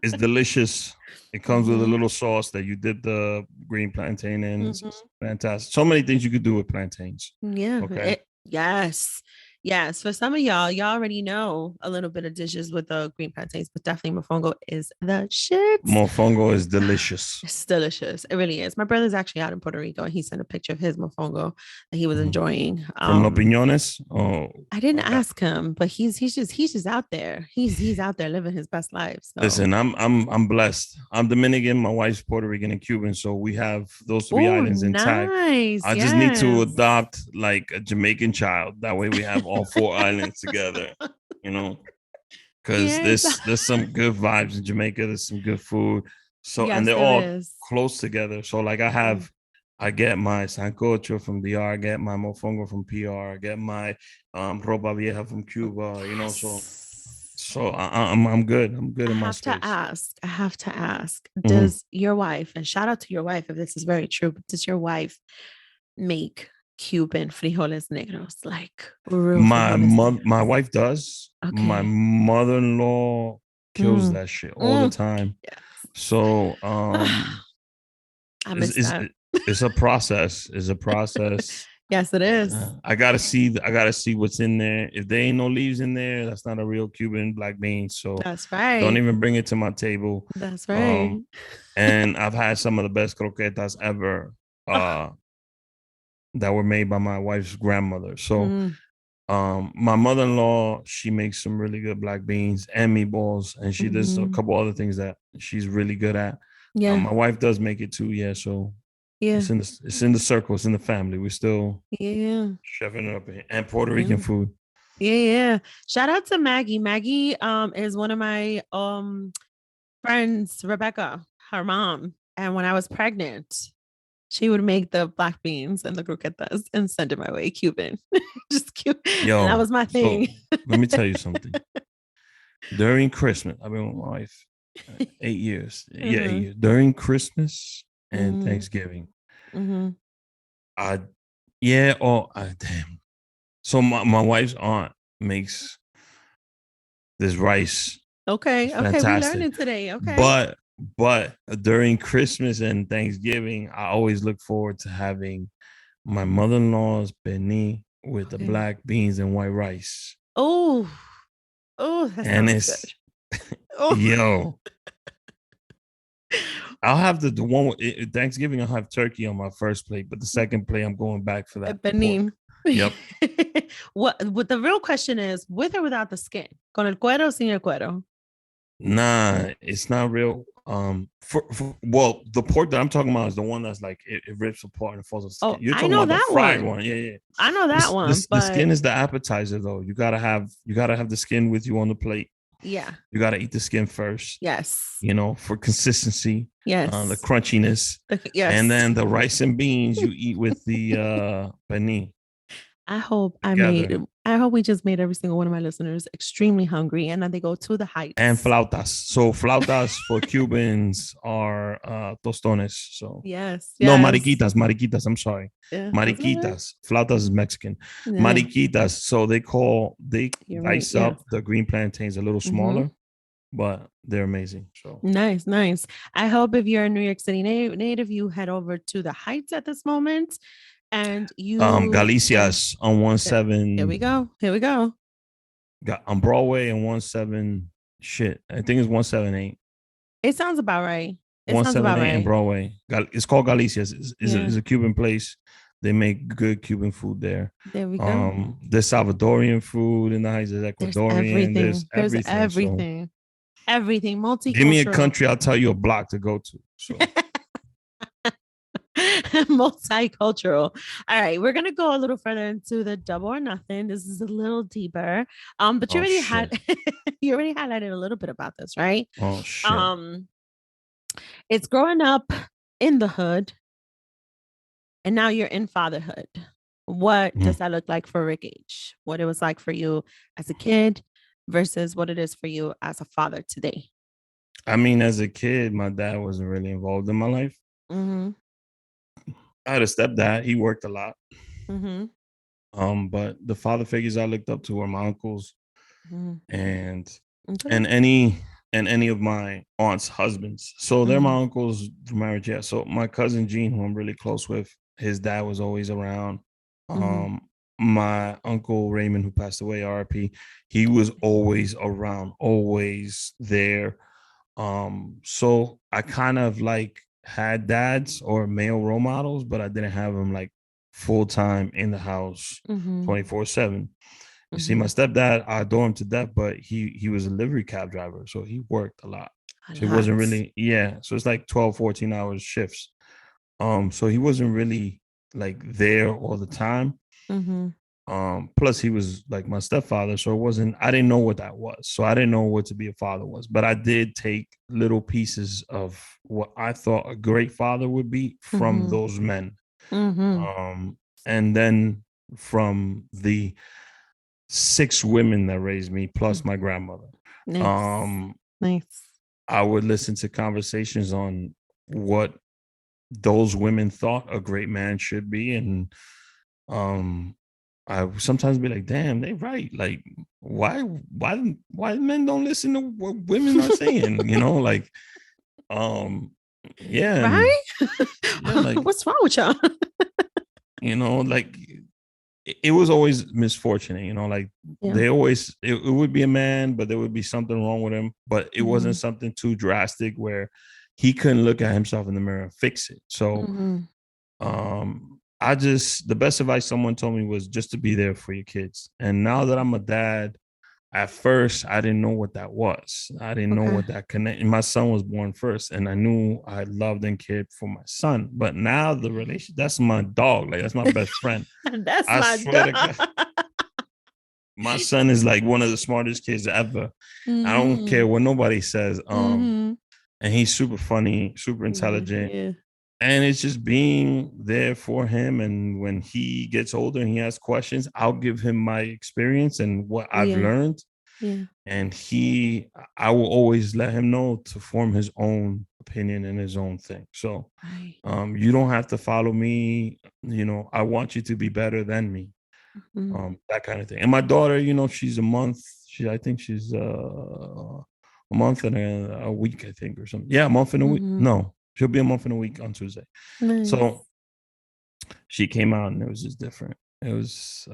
it's delicious. It comes with a little sauce that you dip the green plantain in. It's Mm-hmm. fantastic. So many things you could do with plantains. Yeah. Okay. Yes. Yes. For some of y'all already know a little bit of dishes with the green plantains, but definitely mofongo is the shit. Mofongo is delicious. It's delicious. It really is. My brother's actually out in Puerto Rico and he sent a picture of his mofongo that he was enjoying. From Los Piñones? Oh, I didn't ask him, but he's just out there. He's out there living his best life. So. Listen, I'm blessed. I'm Dominican. My wife's Puerto Rican and Cuban, so we have those three islands intact. I just need to adopt like a Jamaican child. That way we have all 4 islands together. You know, because there's some good vibes in Jamaica. There's some good food. So and they're all close together. So like I get my sancocho from DR, I get my mofongo from PR, I get my ropa vieja from Cuba, you know, so I'm good. I'm good in my space. I have to ask, does your wife, and shout out to your wife if this is very true, but does your wife make Cuban frijoles negros? Like my wife does. Okay. My mother-in-law kills that shit all the time. Yes. So I miss that. It's a process. Yes, it is. I gotta see what's in there. If there ain't no leaves in there, that's not a real Cuban black bean. So that's right. Don't even bring it to my table. That's right. And I've had some of the best croquetas ever that were made by my wife's grandmother. So my mother-in-law, she makes some really good black beans and meatballs, and she does a couple other things that she's really good at. Yeah. My wife does make it too. Yeah. So it's in the circle. It's in the family. We're still chefing it up here. And Puerto Rican food. Yeah. Shout out to Maggie. Maggie is one of my friends, Rebecca, her mom. And when I was pregnant, she would make the black beans and the croquetas and send it my way, Cuban. Just cute. Yo, and that was my thing. So, let me tell you something. During Christmas, I've been with my wife 8 years. Yeah, 8 years. During Christmas and Thanksgiving. Damn. So my wife's aunt makes this rice. Okay, we're learning today. Okay. But during Christmas and Thanksgiving, I always look forward to having my mother-in-law's penne with the black beans and white rice. Oh, that sounds good. Yo. I'll have the one with Thanksgiving. I'll have turkey on my first plate, but the second plate, I'm going back for that. Penne. Yep. What the real question is, with or without the skin? Con el cuero, sin el cuero? Nah, it's not real. The pork that I'm talking about is the one that's like it rips apart and falls off. You're talking about the fried one. Yeah. I know that one. The skin is the appetizer, though. You gotta have the skin with you on the plate. Yeah. You gotta eat the skin first. Yes. You know, for consistency. Yes. The crunchiness. Yes. And then the rice and beans you eat with the penne. I hope we just made every single one of my listeners extremely hungry, and then they go to the heights. And flautas. So flautas for Cubans are tostones. So yes. No, mariquitas. I'm sorry. Yeah, mariquitas. Flautas is Mexican. Yeah. Mariquitas. So they dice up the green plantains a little smaller, but they're amazing. So nice. I hope if you're a New York City native, you head over to the heights at this moment. And you Galicia's on 17. Here we go. Got on Broadway and 17. Shit, I think it's 178. It sounds about right. 178 in Broadway. It's called Galicia's. It's a Cuban place. They make good Cuban food there. There we go. There's Salvadorian food in the heights. There's Ecuadorian. There's everything. Everything. Multicultural. Give me a country, I'll tell you a block to go to. So. Multicultural. All right, we're gonna go a little further into the double or nothing. This is a little deeper. But you already highlighted a little bit about this, right? Oh shit. It's growing up in the hood, and now you're in fatherhood. What does that look like for Rick H? What it was like for you as a kid versus what it is for you as a father today? I mean, as a kid, my dad wasn't really involved in my life. I had a stepdad. He worked a lot. But the father figures I looked up to were my uncles and any and any of my aunt's husbands. So they're my uncles through marriage. Yeah. So my cousin Gene, who I'm really close with, his dad was always around. My uncle Raymond, who passed away, RIP, he was always around, always there. So I kind of like had dads or male role models, but I didn't have them like full time in the house 24/7. You see, my stepdad, I adore him to death, but he was a livery cab driver, so he worked a lot. So he wasn't really, so it's like 12, 14 hours shifts. So he wasn't really like there all the time. Plus he was like my stepfather, so I didn't know what that was. So I didn't know what to be a father was, but I did take little pieces of what I thought a great father would be from those men. And then from the 6 women that raised me, plus my grandmother. Nice. I would listen to conversations on what those women thought a great man should be, and I would sometimes be like, damn, they right. Like, why men don't listen to what women are saying, like, yeah. Right? Yeah, like, what's wrong with y'all? Like, it was always misfortunate, like they always, it would be a man, but there would be something wrong with him, but it wasn't something too drastic where he couldn't look at himself in the mirror and fix it. So, the best advice someone told me was just to be there for your kids. And now that I'm a dad, at first I didn't know what that was. I didn't know what that connection. My son was born first, and I knew I loved and cared for my son. But now the relationship, that's my dog. Like, that's my best friend. That's I swear to God. My son is like one of the smartest kids ever. I don't care what nobody says. And he's super funny, super intelligent. Yeah. And it's just being there for him. And when he gets older and he has questions, I'll give him my experience and what I've learned. Yeah. And I will always let him know to form his own opinion and his own thing. So you don't have to follow me. I want you to be better than me. That kind of thing. And my daughter, she's a month. I think she's a month and a week, I think, or something. Yeah, a month and a week. No. She'll be a month and a week on Tuesday. Nice. So she came out and it was just different. It was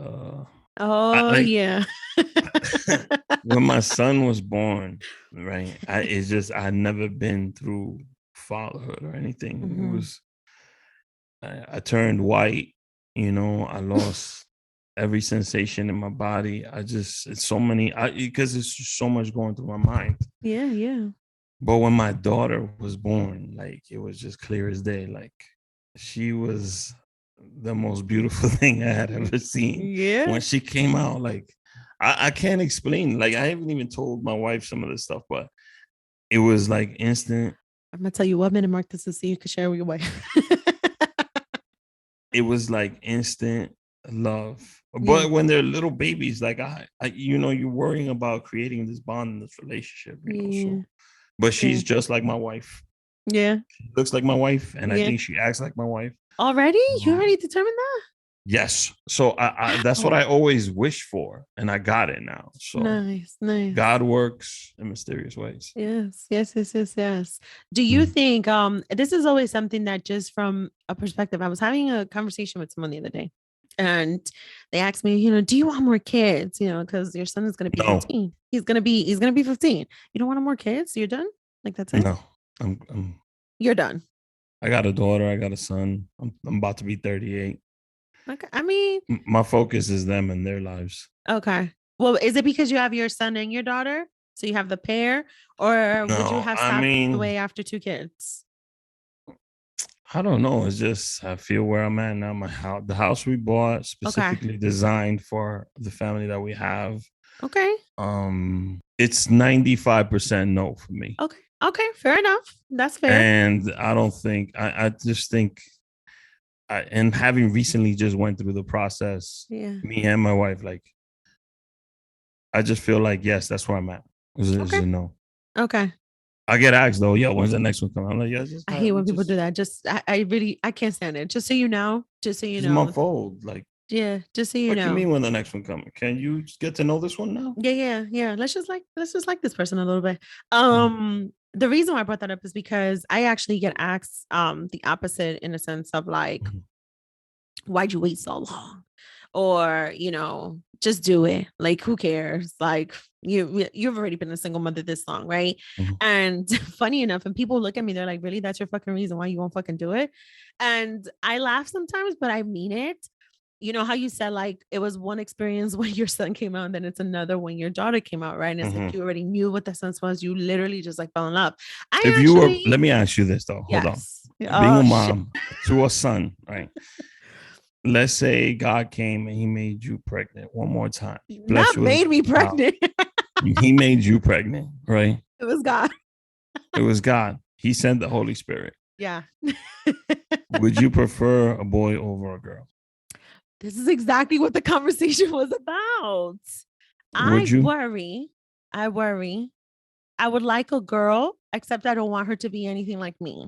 when my son was born, right? I'd never been through fatherhood or anything. It was I turned white, I lost every sensation in my body. It's so many because it's just so much going through my mind. Yeah. But when my daughter was born, like, it was just clear as day. Like, she was the most beautiful thing I had ever seen. Yeah. When she came out, like, I can't explain. Like, I haven't even told my wife some of this stuff, but it was like instant. I'm going to tell you what minute mark this is so you can share with your wife. It was like instant love. But when they're little babies, like, you're worrying about creating this bond in this relationship, so. But she's just like my wife. Yeah. She looks like my wife, and I think she acts like my wife. Already? You already determined that? Yes. So that's what I always wish for, and I got it now. So nice. God works in mysterious ways. Yes. Do you think this is always something that, just from a perspective, I was having a conversation with someone the other day, and they asked me, do you want more kids? Because your son is going to be 15. He's going to be 15. You don't want more kids? You're done? Like, that's it? No, you're done. I got a daughter. I got a son. I'm about to be 38. Okay. I mean, my focus is them and their lives. Okay. Well, is it because you have your son and your daughter? So you have the pair, or would you have stopped the way after 2 kids? I don't know. It's just, I feel where I'm at now. The house we bought specifically designed for the family that we have. Okay. It's 95% no for me. Okay. Fair enough. That's fair. And I don't think, I just think, and having recently just went through the process, me and my wife, like, I just feel like, yes, that's where I'm at. It's a no. Okay. I get asked though, when's the next one coming? I'm like, I hate when people do that. I can't stand it. Just so you know. It's month old. Like, Yeah, just so you What know. do you mean when the next one coming? Can you get to know this one now? Yeah. Let's just like this person a little bit. The reason why I brought that up is because I actually get asked the opposite, in a sense of like, why'd you wait so long? Or, just do it. Like, who cares? Like, you've already been a single mother this long, right? Mhm. And funny enough, and people look at me, they're like, really? That's your fucking reason why you won't fucking do it? And I laugh sometimes, but I mean it. You know how you said like it was one experience when your son came out, and then it's another when your daughter came out, right? And it's like you already knew what the sense was. You literally just like fell in love. If you were, let me ask you this though. Hold on. Yes. Being a mom to a son, right? Let's say God came and he made you pregnant one more time. Not made me pregnant. He made you pregnant, right? It was God. It was God. He sent the Holy Spirit. Yeah. Would you prefer a boy over a girl? This is exactly what the conversation was about. Would you? I worry. I would like a girl, except I don't want her to be anything like me.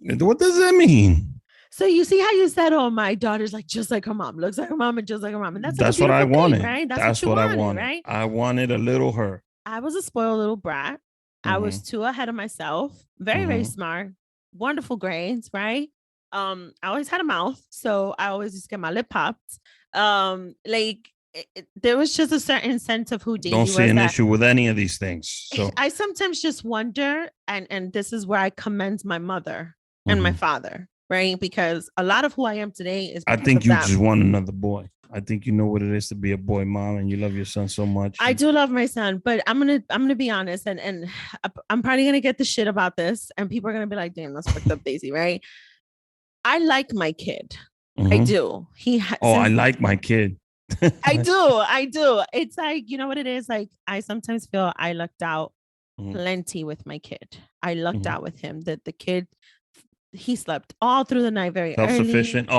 What does that mean? So you see how you said, "Oh, my daughter's like just like her mom, looks like her mom, and just like her mom," and that's what I wanted, right? That's what I wanted, right? I wanted a little her. I was a spoiled little brat. I was too ahead of myself. Very, very smart. Wonderful grades, right? I always had a mouth, so I always just get my lip popped. There was just a certain sense of who Daisy was. Don't see an issue with any of these things. So I sometimes just wonder, and this is where I commend my mother and my father, right? Because a lot of who I am today is. I think you just want another boy. I think you know what it is to be a boy mom, and you love your son so much. I do love my son, but I'm gonna be honest, and I'm probably gonna get the shit about this, and people are gonna be like, "Damn, that's fucked up, Daisy," right? I like my kid. I do. I like my kid. I do. It's like, you know what it is? Like, I sometimes feel I lucked out plenty with my kid. I lucked out with him. That the kid, he slept all through the night, very self-sufficient.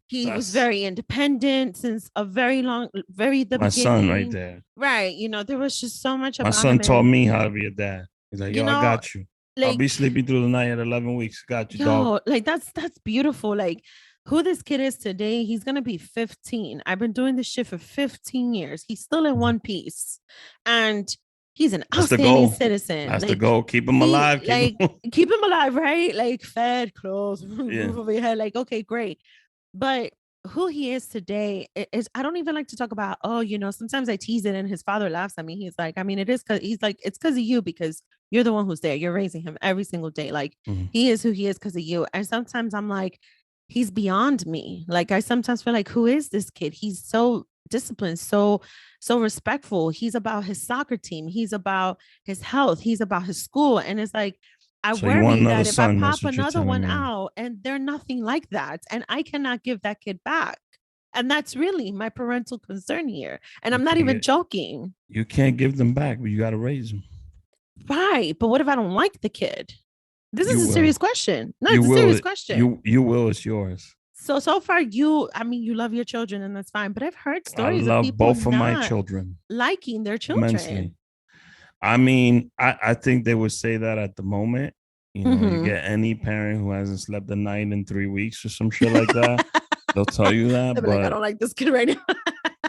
He was very independent since a very long, my beginning. Son right there. Right. There was just so much about my son taught me how to be a dad. He's like, I got you. Like, I'll be sleeping through the night at 11 weeks. Got you, dog. Like that's beautiful. Like, who this kid is today, he's gonna be 15. I've been doing this shit for 15 years. He's still in one piece, and he's an outstanding citizen. That's the goal. Keep him alive. Keep him alive, right? Like, fed, clothes, roof over your head. Like, okay, great. But who he is today is, I don't even like to talk about, sometimes I tease it and his father laughs at me. He's like, I mean, it is because he's like, it's because of you, because you're the one who's there. You're raising him every single day. Like, he is who he is because of you. And sometimes I'm like, he's beyond me. Like, I sometimes feel like, who is this kid? He's so disciplined, so respectful. He's about his soccer team. He's about his health. He's about his school. And it's like, I worry that if I pop another one out and they're nothing like that, and I cannot give that kid back. And that's really my parental concern here. And I'm not even joking. You can't give them back, but you got to raise them. Right. But what if I don't like the kid? This is a serious question. No, it's a serious question. You will. It's yours. So far, you love your children, and that's fine. But I've heard stories of people both of my children liking their children. Immensely. I mean, I think they would say that at the moment. You get any parent who hasn't slept a night in 3 weeks or some shit like that. They'll tell you that. But like, I don't like this kid right now.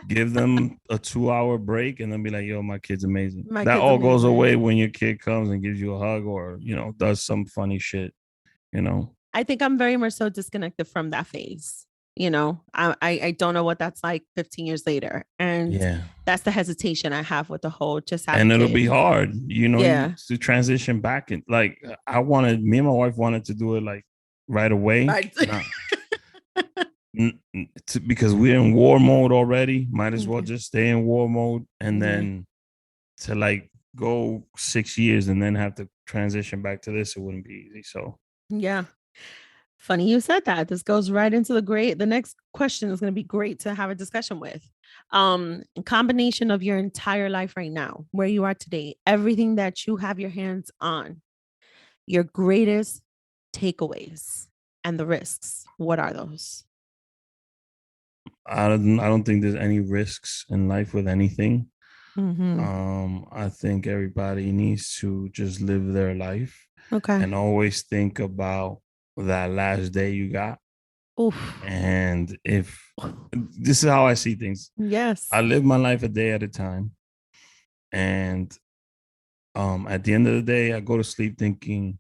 Give them a 2-hour break and then be like, yo, my kid's amazing. That all goes away when your kid comes and gives you a hug or, does some funny shit, I think I'm very much so disconnected from that phase. I don't know what that's like 15 years later. And that's the hesitation I have with the whole and it'll be hard, to transition back. And like, me and my wife wanted to do it like right away. Right. Because we're in war mode already. Might as well just stay in war mode. And then to like go 6 years and then have to transition back to this, it wouldn't be easy. So, yeah. Funny you said that. This goes right into the next question is going to be great to have a discussion with. Combination of your entire life right now, where you are today, everything that you have your hands on, your greatest takeaways and the risks. What are those? I don't think there's any risks in life with anything. I think everybody needs to just live their life. Okay. And always think about that last day you got Oof. And if this is how I see things, Yes. I live my life a day at a time. And at the end of the day, I go to sleep thinking,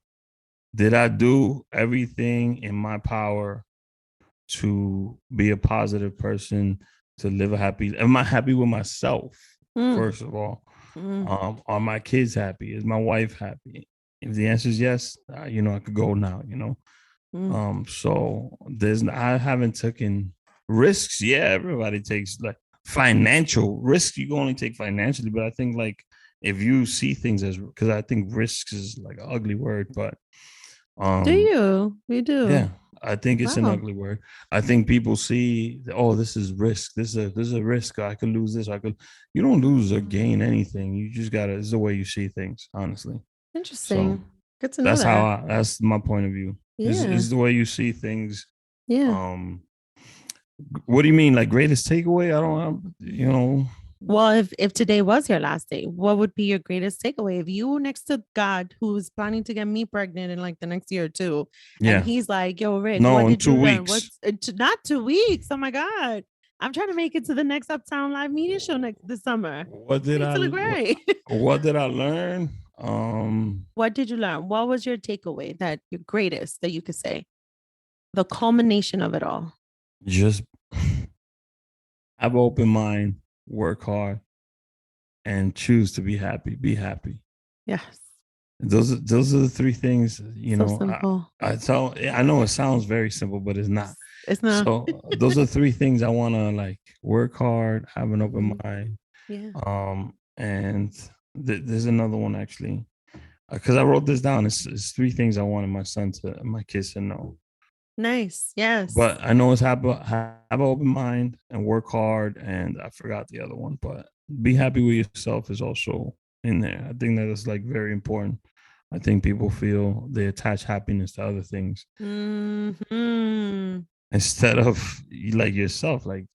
did I do everything in my power to be a positive person, to live a happy? Am I happy with myself? First of all, are my kids happy? Is my wife happy? If the answer is yes, I could go now. So I haven't taken risks. Yeah, everybody takes like financial risks. You can only take financially, but I think like if you see things as, because I think risks is like an ugly word, but Do you? We do. yeah, I think it's an Wow. ugly word. I think people see, oh, this is risk. This is a risk. I could lose this. You don't lose or gain anything. You just gotta. It's the way you see things, honestly. Interesting. So Good to know that. that's my point of view. Yeah. Is the way you see things. Yeah. What do you mean, like greatest takeaway? I don't. Well, if today was your last day, what would be your greatest takeaway? If you were next to God, who's planning to get me pregnant in like the next year or two, and Yeah. he's like, "Yo, Rick, No, what in did you 2 learn? weeks. What's not 2 weeks? Oh my God, I'm trying to make it to the next Uptown Live media show this summer. What did It's look great. what did I learn? What did you learn? What was your takeaway that your greatest that you could say? The culmination of it all. Just have an open mind, work hard, and choose to be happy. Be happy. Yes. Those are the 3 things, So simple. I know it sounds very simple, but it's not. It's not. So those are 3 things I want to like work hard, have an open mind. Yeah. And there's another one actually, because I wrote this down. It's 3 things I wanted my kids to know. Nice. Yes. But I know it's have an open mind and work hard. And I forgot the other one, but be happy with yourself is also in there. I think that is like very important. I think people feel they attach happiness to other things instead of like yourself, like,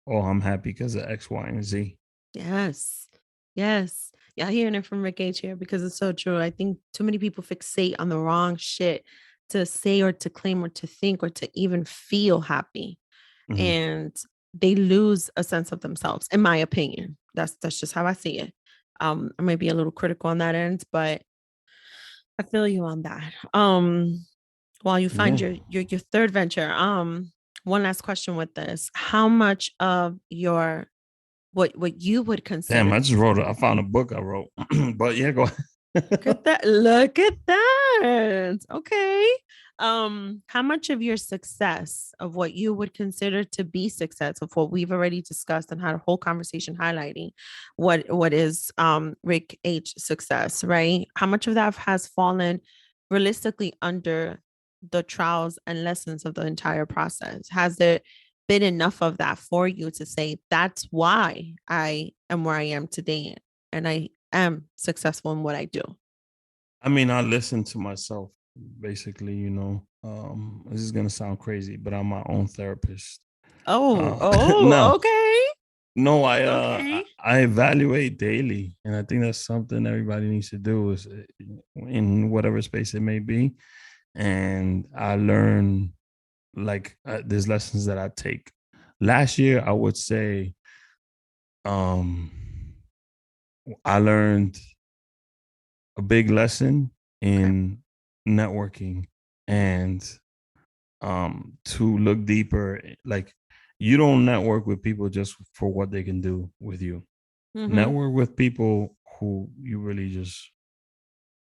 oh, I'm happy because of X, Y, and Z. Yes. Yes. Yeah, hearing it from Rick H here because it's so true. I think too many people fixate on the wrong shit to say or to claim or to think or to even feel happy. And they lose a sense of themselves, in my opinion. That's just how I see it. I might be a little critical on that end, but I feel you on that. While you find your third venture, one last question with this. How much of your what you would consider? Damn, I just wrote it. I found a book I wrote. But yeah, go ahead. Look at that. Look at that. Okay. How much of your success of what you would consider to be success of what we've already discussed and had a whole conversation highlighting what is Rick H success, right? How much of that has fallen realistically under the trials and lessons of the entire process? Has there been enough of that for you to say that's why I am where I am today and I am successful in what I do? I mean, I listen to myself, basically, this is gonna sound crazy, but I'm my own therapist. No, Okay. no, Okay. I evaluate daily, and I think that's something everybody needs to do is in whatever space it may be. And I learn like there's lessons that I take. Last year, I would say, I learned a big lesson in networking and to look deeper. Like, you don't network with people just for what they can do with you. Network with people who you really just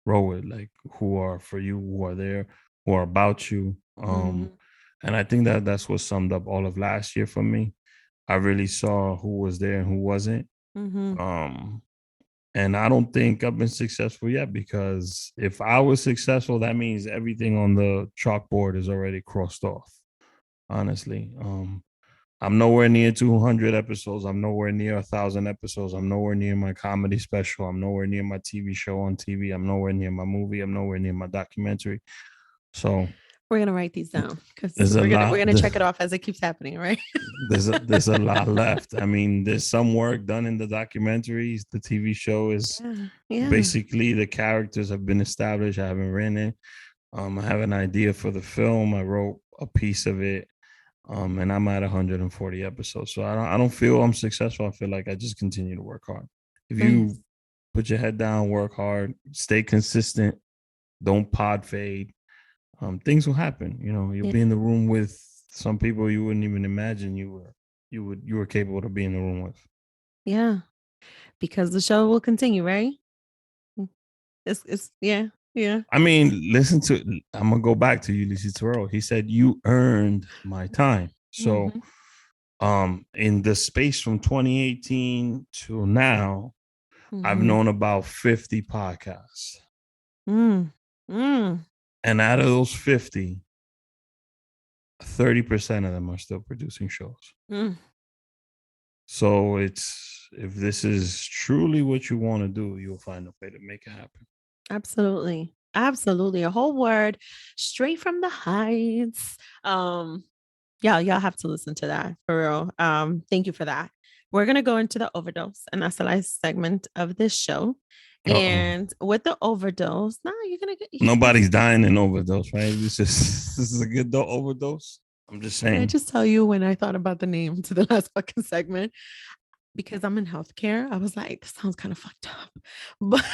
roll with, like who are for you, who are there, who are about you. And I think that that's what summed up all of last year for me. I really saw who was there and who wasn't. And I don't think I've been successful yet, because if I was successful, that means everything on the chalkboard is already crossed off. Honestly, I'm nowhere near 200 episodes. I'm nowhere near 1,000 episodes. I'm nowhere near my comedy special. I'm nowhere near my TV show on TV. I'm nowhere near my movie. I'm nowhere near my documentary. So we're gonna write these down because we're gonna check it off as it keeps happening, right? there's a lot left. I mean, there's some work done in the documentaries. The TV show is basically the characters have been established. I haven't written it. I have an idea for the film. I wrote a piece of it. And I'm at 140 episodes. So I don't feel I'm successful. I feel like I just continue to work hard. If you put your head down, work hard, stay consistent, don't pod fade, things will happen. You know, you'll be in the room with some people you wouldn't even imagine you were capable to be in the room with. Yeah. Because the show will continue, right? It's yeah. I mean, I'm gonna go back to Ulysses Terrell. He said, "You earned my time." So, in the space from 2018 to now, I've known about 50 podcasts, and out of those 50, 30% of them are still producing shows. So if this is truly what you want to do, you'll find a way to make it happen. Absolutely. A whole word straight from the heights. Yeah, y'all have to listen to that for real. Thank you for that. We're gonna go into the overdose, and that's the last segment of this show. And with the overdose, you're gonna get nobody's dying in overdose, right? This is a good overdose. I'm just saying. Can I just tell you when I thought about the name to the last fucking segment? Because I'm in healthcare, I was like, this sounds kind of fucked up, but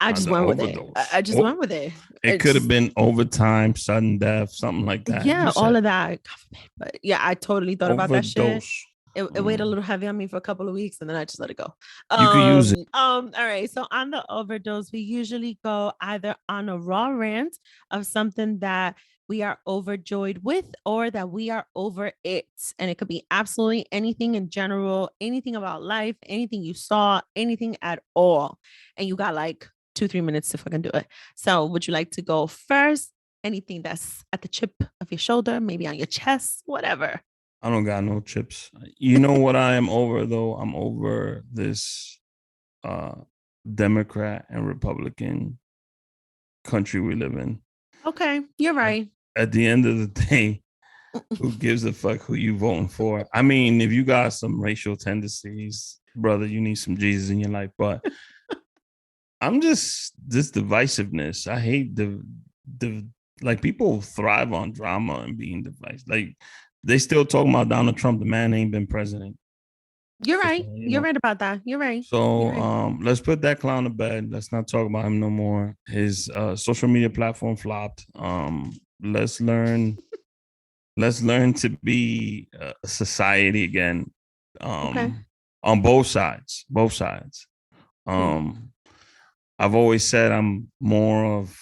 I just went with it. I just went with it. It could have been overtime, sudden death, something like that. Yeah, all of that. But yeah, I totally thought about that shit. It weighed a little heavy on me for a couple of weeks, and then I just let it go. You could use it. All right. So on the overdose, we usually go either on a raw rant of something that we are overjoyed with, or that we are over it. And it could be absolutely anything in general, anything about life, anything you saw, anything at all. And you got like 2-3 minutes to fucking do it. So would you like to go first? Anything that's at the tip of your shoulder, maybe on your chest, whatever. I don't got no chips. You know what I am over, though? I'm over this Democrat and Republican country we live in. Okay, you're right. At the end of the day, who gives a fuck who you voting for? I mean, if you got some racial tendencies, brother, you need some Jesus in your life. But I'm just this divisiveness. I hate the like people thrive on drama and being divisive. Like they still talking about Donald Trump. The man ain't been president. You're right. You're right about that. You're right. So let's put that clown to bed. Let's not talk about him no more. His social media platform flopped. Let's learn to be a society again. On both sides. I've always said I'm more of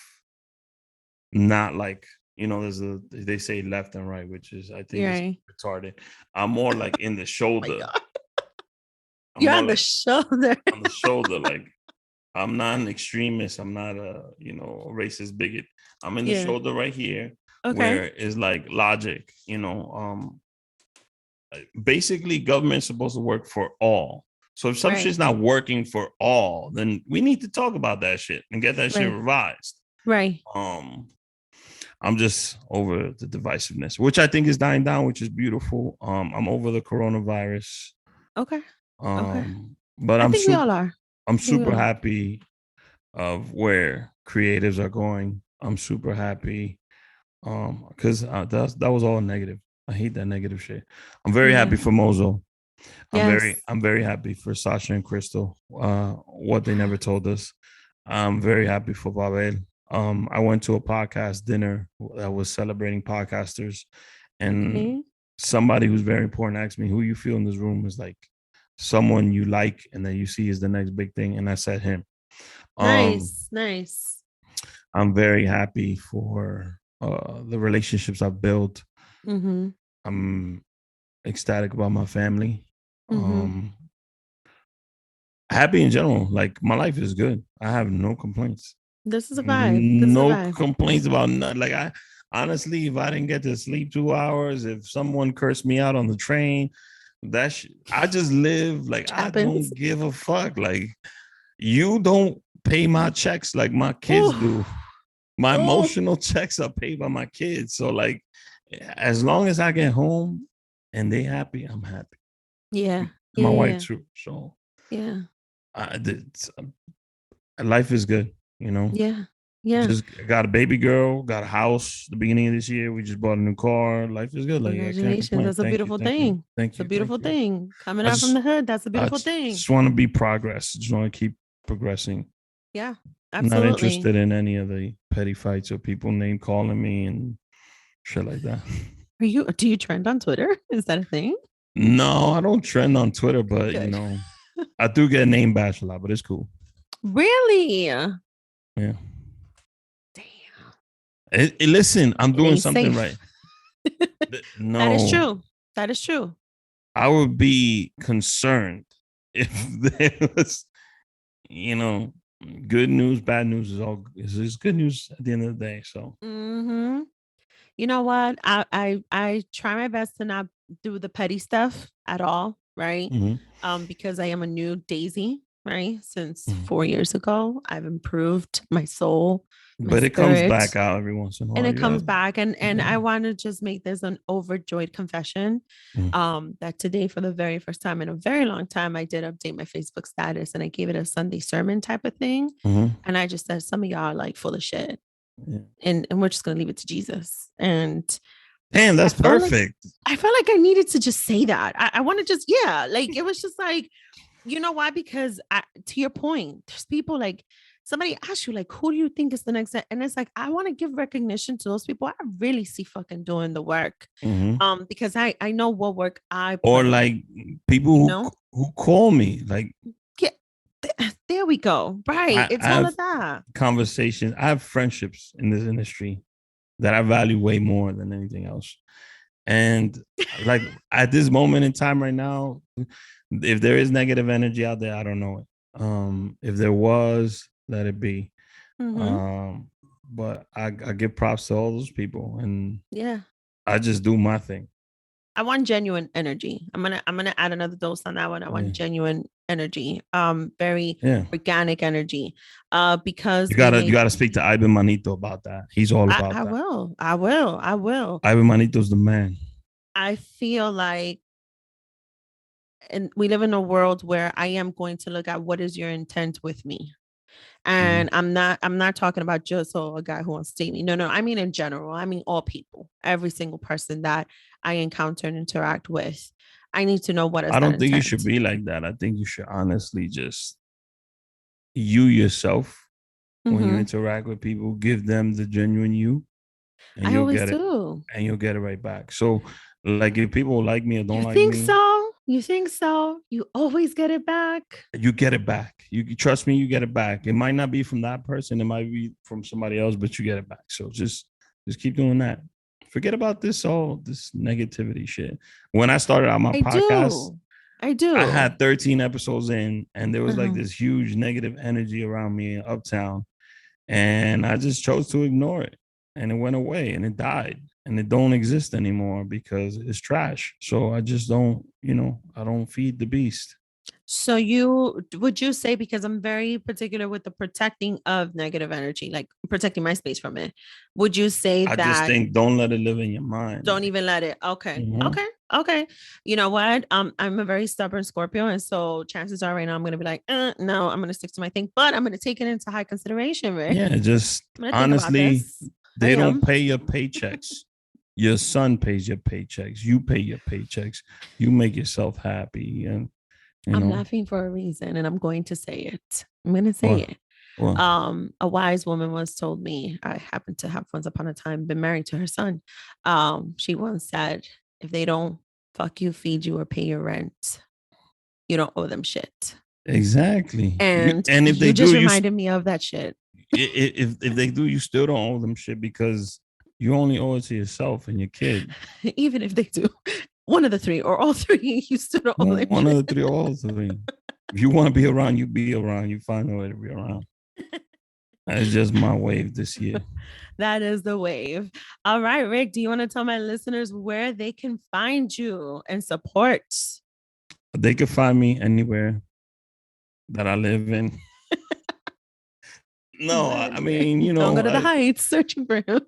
not like, you know, they say left and right, which is I think it's retarded. I'm more like in the shoulder. You're on the shoulder. On the shoulder, like I'm not an extremist. I'm not a racist bigot. I'm in the shoulder right here, where it's like logic. Basically, government's supposed to work for all. So if some shit's not working for all, then we need to talk about that shit and get that shit revised. Right. I'm just over the divisiveness, which I think is dying down, which is beautiful. I'm over the coronavirus. Okay. But I think we all are. I'm super happy of where creatives are going. I'm super happy because that was all negative. I hate that negative shit. I'm very happy for Mozo. I'm very happy for Sasha and Crystal. What they never told us. I'm very happy for Babel. I went to a podcast dinner that was celebrating podcasters, and somebody who's very important asked me, "Who you feel in this room is like someone you like and that you see is the next big thing?" And I said him. Nice. I'm very happy for the relationships I've built. I'm ecstatic about my family. Happy in general. Like my life is good. I have no complaints. This is a vibe. Complaints about nothing. Like I honestly, if I didn't get to sleep 2 hours, if someone cursed me out on the train, I just live like I don't give a fuck. Like you don't pay my checks like my kids do. My emotional checks are paid by my kids. So like, as long as I get home and they happy, I'm happy. Yeah. My wife too. So yeah, life is good. You know. Yeah. Yeah. Just got a baby girl, got a house the beginning of this year. We just bought a new car. Life is good. Like I can't Congratulations. complain. That's a beautiful thing. Thank It's a you. beautiful Thank you. thing. Coming I out from just the hood, that's a I beautiful thing. just want to be progress. Just want to keep progressing. Yeah, I'm not absolutely. interested in any of the petty fights or people name calling me and shit like that. Do you trend on Twitter? Is that a thing? No, I don't trend on Twitter, but Good. I do get name bashed a lot, but it's cool. Really? Yeah. Damn. Listen, I'm doing something safe. right. No, That is true. That is true. I would be concerned if there was, good news, bad news is good news at the end of the day. So, You know what? I try my best to not do the petty stuff at all, right? Because I am a new Daisy, right? Since 4 years ago, I've improved my soul, but it comes back out every once in a while. and it comes back. And I want to just make this an overjoyed confession. That today, for the very first time in a very long time, I did update my Facebook status and I gave it a Sunday sermon type of thing. And I just said, some of y'all are like full of shit. Yeah. And we're just gonna leave it to Jesus. And damn, that's perfect. I felt like I needed to just say that. I want to just, like it was just like, you know why? Because to your point, there's people like somebody asks you, like, who do you think is the next? And it's like, I want to give recognition to those people I really see fucking doing the work. Because I know what work I put or like people who call me, like, there we go. Right. It's all of that. Conversations. I have friendships in this industry that I value way more than anything else. And like at this moment in time right now, if there is negative energy out there, I don't know it. If there was, let it be. But I give props to all those people, and I just do my thing. I want genuine energy. I'm gonna add another dose on that one. I want genuine energy. Very organic energy. Because you gotta speak to Ivan Manito about that. He's all about that. I will. Ivan Manito's the man. I feel like, and we live in a world where I am going to look at what is your intent with me. And I'm not talking about just a guy who wants to date me. No, I mean in general. I mean all people, every single person that I encounter and interact with. I need to know what is. I don't think you should be like that. I think you should honestly just you yourself when you interact with people, give them the genuine you, and I always do. And you'll get it right back. So, like if people like me or don't like me, you think so? You always get it back. You get it back. You trust me. You get it back. It might not be from that person. It might be from somebody else, but you get it back. So just keep doing that. Forget about this negativity shit. When I started out my podcast, I do. I had 13 episodes in, and there was like this huge negative energy around me in Uptown, and I just chose to ignore it, and it went away, and it died. And it don't exist anymore because it's trash. So I just don't, I don't feed the beast. So would you say, because I'm very particular with the protecting of negative energy, like protecting my space from it. Would you say that? I just think don't let it live in your mind. Don't even let it. Okay. Okay. You know what? I'm a very stubborn Scorpio. And so chances are right now I'm going to be like, no, I'm going to stick to my thing, but I'm going to take it into high consideration, right? Yeah. Just honestly, they don't pay your paychecks. Your son pays your paychecks. You pay your paychecks. You make yourself happy. And I'm laughing for a reason, and I'm going to say it. I'm going to say it. What? A wise woman once told me, I happened to have once upon a time been married to her son. She once said, if they don't fuck you, feed you, or pay your rent, you don't owe them shit. Exactly. And if they just reminded me of that shit. If they do, you still don't owe them shit because you only owe it to yourself and your kid. Even if they do one of the three or all three, you still don't owe them one of the three or all three. If you want to be around, you be around. You find a way to be around. That's just my wave this year. That is the wave. All right, Rick, do you want to tell my listeners where they can find you and support? They can find me anywhere that I live in. No, I mean, don't go to the Heights searching for him.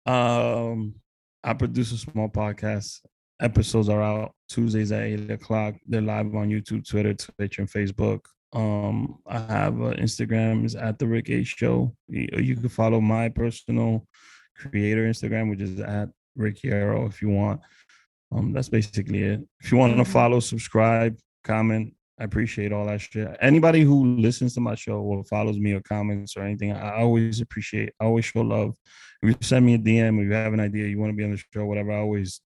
I produce a small podcast. Episodes are out Tuesdays at 8:00. They're live on YouTube, Twitter, Twitch, and Facebook. I have Instagram is at the Rick A Show. You can follow my personal creator Instagram, which is at Rick Hierro if you want. That's basically it. If you want to follow, subscribe, comment, I appreciate all that shit. Anybody who listens to my show or follows me or comments or anything, I always appreciate. I always show love. If you send me a DM or you have an idea, you want to be on the show, whatever, I always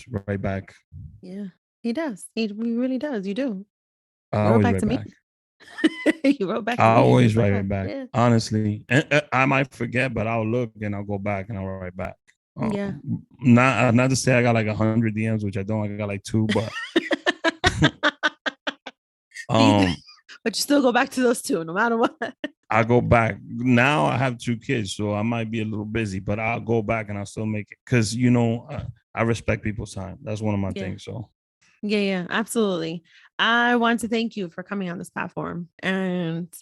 write back. Yeah, he does. He really does. You do. I You wrote always back write to me. back. You wrote back to I me. always Like, write back. yeah. Honestly, and I might forget, but I'll look and I'll go back and I'll write back. Yeah. Not to say I got like 100 DMs, which I don't. I got like 2, but but you still go back to those 2 no matter what. I go back. Now I have 2 kids, so I might be a little busy, but I'll go back and I'll still make it because I respect people's time. That's one of my things. So yeah, absolutely. I want to thank you for coming on this platform and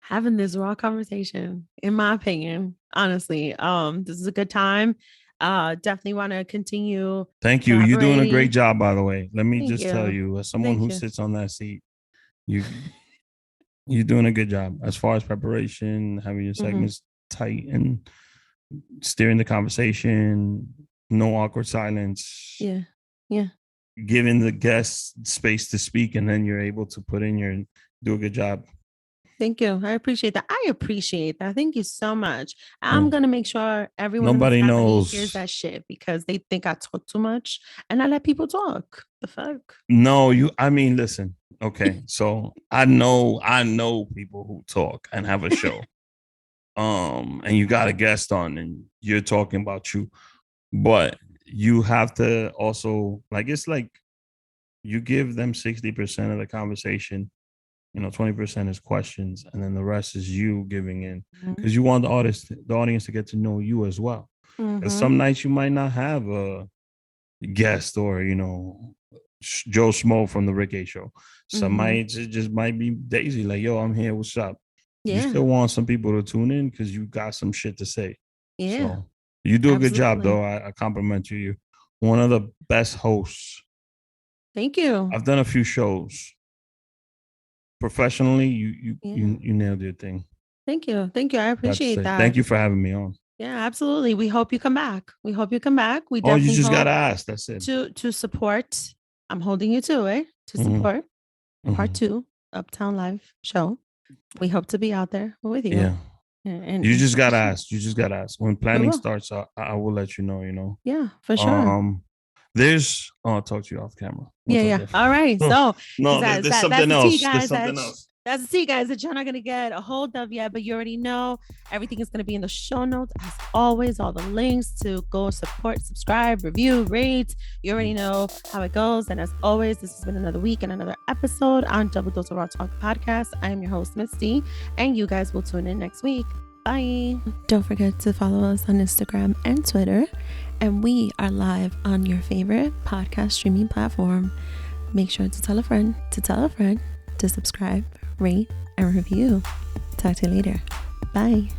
having this raw conversation. In my opinion, honestly, this is a good time. Definitely want to continue. Thank you. You're doing a great job, by the way. Let me just tell you, as someone who sits on that seat, you're doing a good job as far as preparation, having your segments tight and steering the conversation, no awkward silence. Yeah. Giving the guests space to speak, and then you're able to put in do a good job. Thank you. I appreciate that. Thank you so much. I'm going to make sure everyone Nobody knows hears that shit because they think I talk too much and I let people talk. The fuck? No, listen. Okay. So I know people who talk and have a show. And you got a guest on and you're talking about you, but you have to also it's like you give them 60% of the conversation. 20% is questions, and then the rest is you giving in because you want the audience to get to know you as well. Because some nights you might not have a guest or Joe Schmo from the Rick A Show. Some nights it just might be Daisy, like, yo, I'm here, what's up? You still want some people to tune in because you got some shit to say. So you do a good job, though. I compliment you. You're one of the best hosts. Thank you. I've done a few shows. Professionally, you nailed your thing. Thank you. I appreciate that. Thank you for having me on. Yeah, absolutely. We hope you come back. We definitely you just gotta ask. That's it. To support. I'm holding you to it. To support part 2 Uptown Live show. We hope to be out there with you. Yeah. And you just gotta ask. When planning starts, I will let you know. Yeah, for sure. I'll talk to you off camera. All right. So there's something else. There's something else. That's the tea, guys, that you're not going to get a hold of yet, but you already know everything is going to be in the show notes. As always, all the links to go support, subscribe, review, rate. You already know how it goes. And as always, this has been another week and another episode on Double Dose of Raw Talk podcast. I am your host, Misty, and you guys will tune in next week. Bye. Don't forget to follow us on Instagram and Twitter. And we are live on your favorite podcast streaming platform. Make sure to tell a friend to subscribe, rate, and review. Talk to you later. Bye.